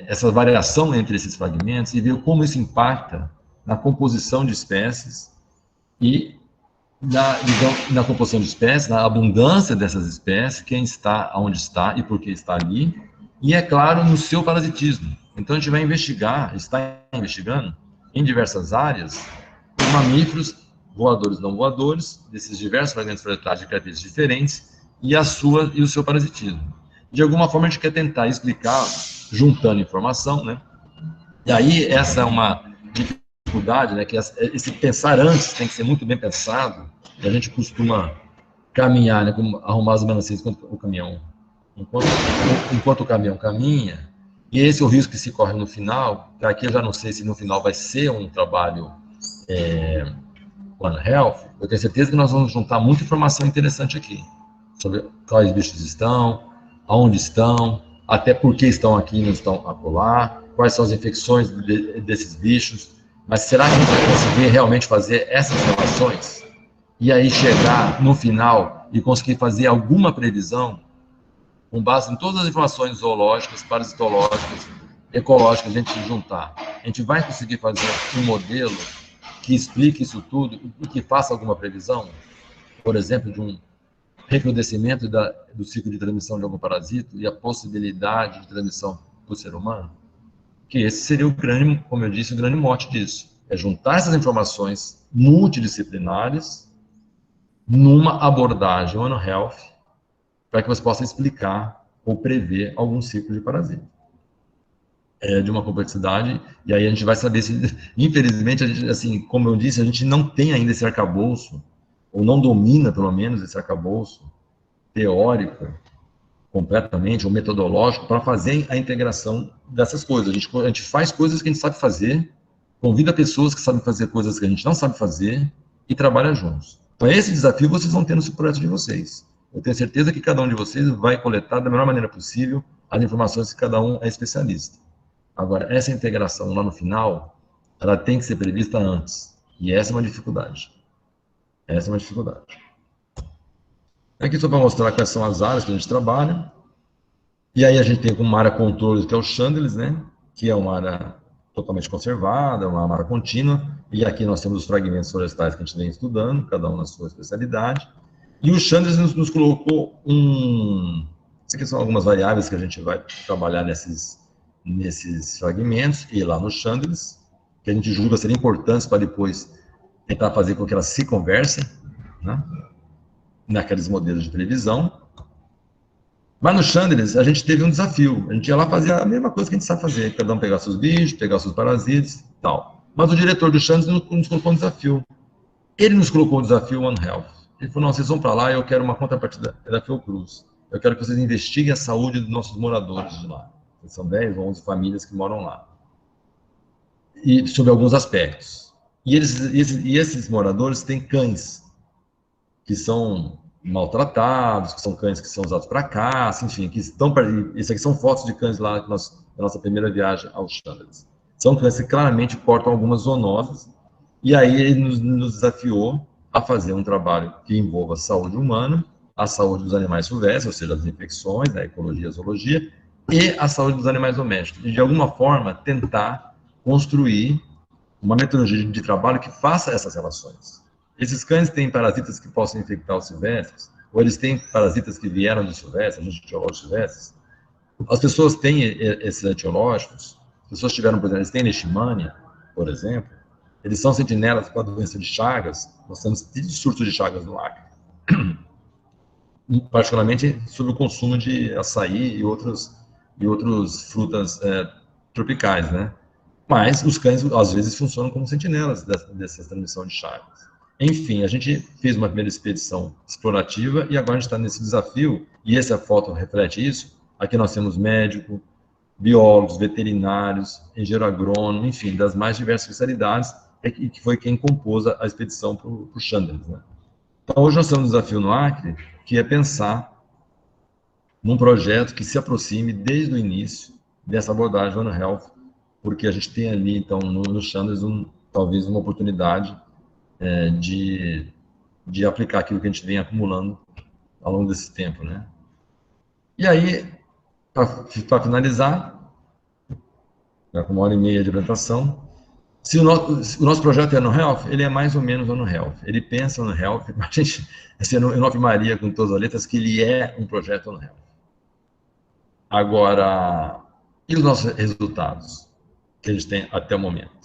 essa variação entre esses fragmentos e ver como isso impacta na composição de espécies e na composição de espécies, na abundância dessas espécies, quem está, onde está e por que está ali, e, é claro, no seu parasitismo. Então, a gente vai investigar, está investigando, em diversas áreas, os mamíferos, voadores e não voadores, desses diversos fragmentos planetários de características diferentes, e o seu parasitismo. De alguma forma, a gente quer tentar explicar, juntando informação, né? E aí, essa é uma dificuldade, né? Que esse pensar antes tem que ser muito bem pensado, e a gente costuma caminhar, né? Como arrumar as melancias enquanto o caminhão caminha, e esse é o risco que se corre no final, que aqui eu já não sei se no final vai ser um trabalho One Health, eu tenho certeza que nós vamos juntar muita informação interessante aqui, sobre quais bichos estão, aonde estão, até por que estão aqui e não estão acolá, quais são as infecções desses bichos, mas será que a gente vai conseguir realmente fazer essas relações? E aí chegar no final e conseguir fazer alguma previsão com base em todas as informações zoológicas, parasitológicas, ecológicas, a gente juntar. A gente vai conseguir fazer um modelo que explique isso tudo e que faça alguma previsão, por exemplo, de um recrudescimento do ciclo de transmissão de algum parasito e a possibilidade de transmissão para o ser humano? Que esse seria o grande, como eu disse, o grande mote disso. É juntar essas informações multidisciplinares numa abordagem One Health para que você possa explicar ou prever algum ciclo de parasita. É de uma complexidade, e aí a gente vai saber se, infelizmente, a gente, assim, como eu disse, a gente não tem ainda esse arcabouço, ou não domina, pelo menos, esse arcabouço teórico, completamente, ou metodológico, para fazer a integração dessas coisas. A gente faz coisas que a gente sabe fazer, convida pessoas que sabem fazer coisas que a gente não sabe fazer, e trabalha juntos. Então, esse desafio vocês vão ter no projeto de vocês. Eu tenho certeza que cada um de vocês vai coletar da melhor maneira possível as informações que cada um é especialista. Agora, essa integração lá no final, ela tem que ser prevista antes. E essa é uma dificuldade. Essa é uma dificuldade. Aqui só para mostrar quais são as áreas que a gente trabalha. E aí a gente tem como área controle, que é o Chandeliers, né? Que é uma área totalmente conservada, uma área contínua. E aqui nós temos os fragmentos florestais que a gente vem estudando, cada um na sua especialidade. E o Chandeliers nos colocou Essas aqui são algumas variáveis que a gente vai trabalhar nesses fragmentos, e lá no Chandeliers, que a gente julga serem importantes para depois tentar fazer com que elas se conversem, né? Naqueles modelos de previsão. Mas no Chandeliers, a gente teve um desafio. A gente ia lá fazer a mesma coisa que a gente sabe fazer. Cada um pegar seus bichos, pegar seus parasitas e tal. Mas o diretor do Chandeliers nos colocou um desafio. Ele nos colocou um desafio One Health. Ele falou, não, vocês vão para lá e eu quero uma contrapartida da Fiocruz. Eu quero que vocês investiguem a saúde dos nossos moradores de lá. São 10 ou 11 famílias que moram lá. E sobre alguns aspectos. E esses moradores têm cães, que são maltratados, que são cães que são usados para caça, enfim, que estão... Isso aqui são fotos de cães lá da nossa primeira viagem aos Shandors. São cães que claramente portam algumas zoonoses, e aí ele nos desafiou a fazer um trabalho que envolva a saúde humana, a saúde dos animais silvestres, ou seja, as infecções, a ecologia, a zoologia, e a saúde dos animais domésticos. E, de alguma forma, tentar construir uma metodologia de trabalho que faça essas relações. Esses cães têm parasitas que possam infectar os silvestres, ou eles têm parasitas que vieram dos silvestres, dos etiológicos silvestres. As pessoas têm esses etiológicos, as pessoas tiveram, por exemplo, eles têm leishmania, por exemplo, eles são sentinelas para a doença de Chagas, nós temos surtos de Chagas no Acre, particularmente sobre o consumo de açaí e outras frutas tropicais, né? Mas os cães, às vezes, funcionam como sentinelas dessa transmissão de Chagas. Enfim, a gente fez uma primeira expedição explorativa e agora a gente está nesse desafio, e essa foto reflete isso. Aqui nós temos médico, biólogos, veterinários, engenheiro agrônomo, enfim, das mais diversas especialidades, e que foi quem compôs a expedição para o Shandors, né? Então, hoje nós temos um desafio no Acre, que é pensar num projeto que se aproxime desde o início dessa abordagem One Health, porque a gente tem ali, então, no Shandors, talvez uma oportunidade de aplicar aquilo que a gente vem acumulando ao longo desse tempo, né? E aí, para finalizar, já com 1h30 de apresentação, se o nosso projeto é One Health, ele é mais ou menos One Health. Ele pensa no Health, mas a gente, assim, eu não afirmaria com todas as letras que ele é um projeto One Health. Agora, e os nossos resultados que a gente tem até o momento?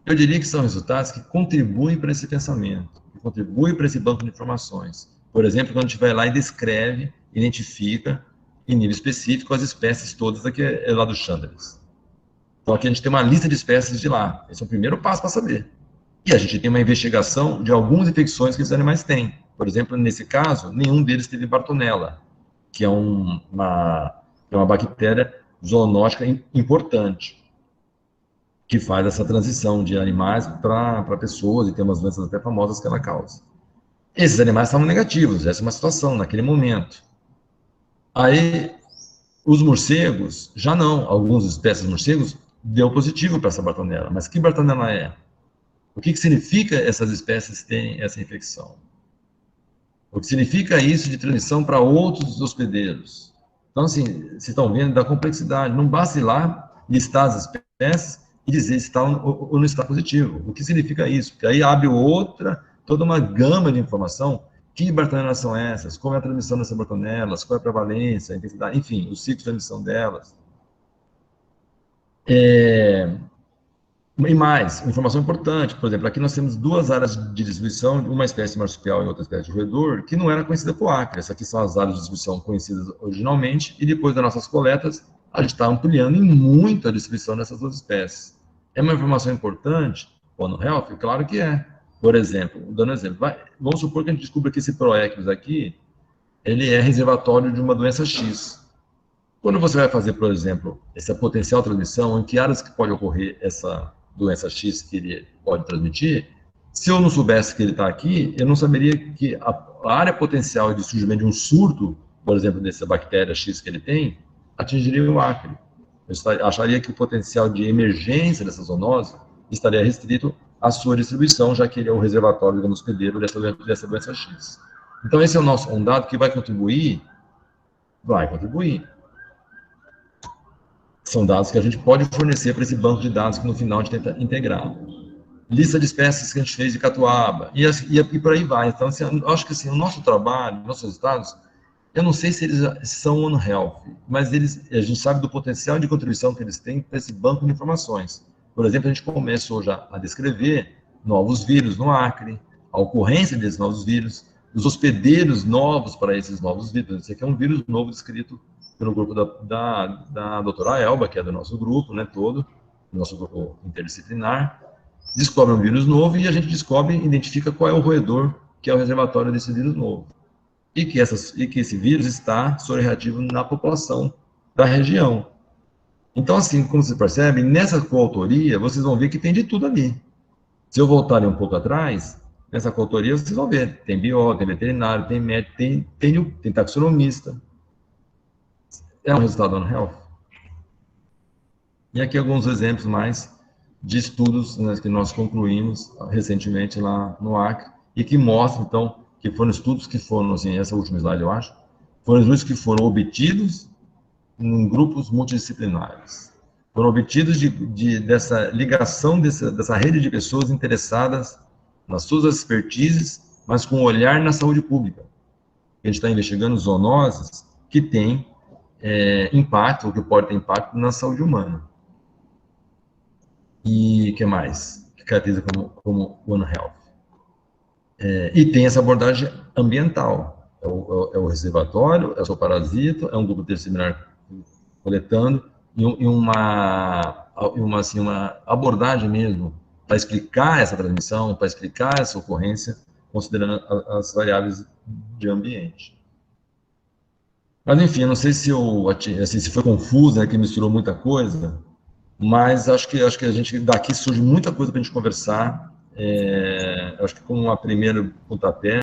Eu diria que são resultados que contribuem para esse pensamento, que contribuem para esse banco de informações. Por exemplo, quando a gente vai lá e descreve, identifica, em nível específico, as espécies todas aqui lá do Shandors. Então, aqui a gente tem uma lista de espécies de lá. Esse é o primeiro passo para saber. E a gente tem uma investigação de algumas infecções que esses animais têm. Por exemplo, nesse caso, nenhum deles teve Bartonella, que é uma bactéria zoonótica importante, que faz essa transição de animais para pessoas, e tem umas doenças até famosas que ela causa. Esses animais estavam negativos, essa é uma situação naquele momento. Aí, os morcegos, já não, algumas espécies de morcegos deu positivo para essa Bartonella, mas que Bartonella é? O que significa essas espécies terem essa infecção? O que significa isso de transmissão para outros hospedeiros? Então, assim, vocês estão vendo da complexidade, não basta ir lá, listar as espécies e dizer se está ou não está positivo. O que significa isso? Porque aí abre toda uma gama de informação. Que Bartonellas são essas? Como é a transmissão dessas Bartonellas? Qual é a prevalência, a intensidade, enfim, o ciclo de transmissão delas. E mais, informação importante, por exemplo, aqui nós temos 2 áreas de distribuição, uma espécie de marsupial e outra espécie de roedor, que não era conhecida por Acre. Essas aqui são as áreas de distribuição conhecidas originalmente, e depois das nossas coletas, a gente está ampliando em muito a distribuição dessas 2 espécies. É uma informação importante? One Health? Claro que é. Por exemplo, dando um exemplo, vamos supor que a gente descubra que esse Proequus aqui, ele é reservatório de uma doença X. Quando você vai fazer, por exemplo, essa potencial transmissão, em que áreas que pode ocorrer essa doença X que ele pode transmitir, se eu não soubesse que ele está aqui, eu não saberia que a área potencial de surgimento de um surto, por exemplo, dessa bactéria X que ele tem, atingiria o Acre. Eu acharia que o potencial de emergência dessa zoonose estaria restrito à sua distribuição, já que ele é o reservatório, digamos, hospedeiro dessa doença X. Então, esse é um dado que vai contribuir? Vai contribuir. São dados que a gente pode fornecer para esse banco de dados que no final a gente tenta integrar. Lista de espécies que a gente fez de catuaba, e por aí vai. Então, assim, eu acho que assim, o nosso trabalho, nossos resultados, eu não sei se eles são One Health, mas a gente sabe do potencial de contribuição que eles têm para esse banco de informações. Por exemplo, a gente começou já a descrever novos vírus no Acre, a ocorrência desses novos vírus, os hospedeiros novos para esses novos vírus. Esse aqui é um vírus novo descrito pelo grupo da doutora Elba, que é do nosso grupo, né, todo, nosso grupo interdisciplinar, descobre um vírus novo e a gente identifica qual é o roedor que é o reservatório desse vírus novo. E que esse vírus está sobrereativo na população da região. Então, assim, como vocês percebem, nessa coautoria, vocês vão ver que tem de tudo ali. Se eu voltar ali um pouco atrás, nessa coautoria, vocês vão ver, tem biólogo, tem veterinário, tem médico, tem taxonomista. É um resultado do One Health. E aqui alguns exemplos mais de estudos, né, que nós concluímos recentemente lá no Acre, e que mostram, então, que foram estudos que foram, assim, essa última slide, eu acho, foram estudos que foram obtidos em grupos multidisciplinares. Foram obtidos dessa ligação, dessa rede de pessoas interessadas nas suas expertises, mas com um olhar na saúde pública. A gente está investigando zoonoses que têm impacto, ou que podem ter impacto na saúde humana. E o que mais? Que caracteriza como One Health. E tem essa abordagem ambiental. É o reservatório, é o seu parasito, é um grupo interdisciplinar coletando, e uma abordagem mesmo para explicar essa transmissão, para explicar essa ocorrência, considerando as variáveis de ambiente. Mas, enfim, eu não sei se se foi confuso, né, que misturou muita coisa, mas acho que a gente, daqui surge muita coisa para a gente conversar. Acho que como uma primeira pontapé,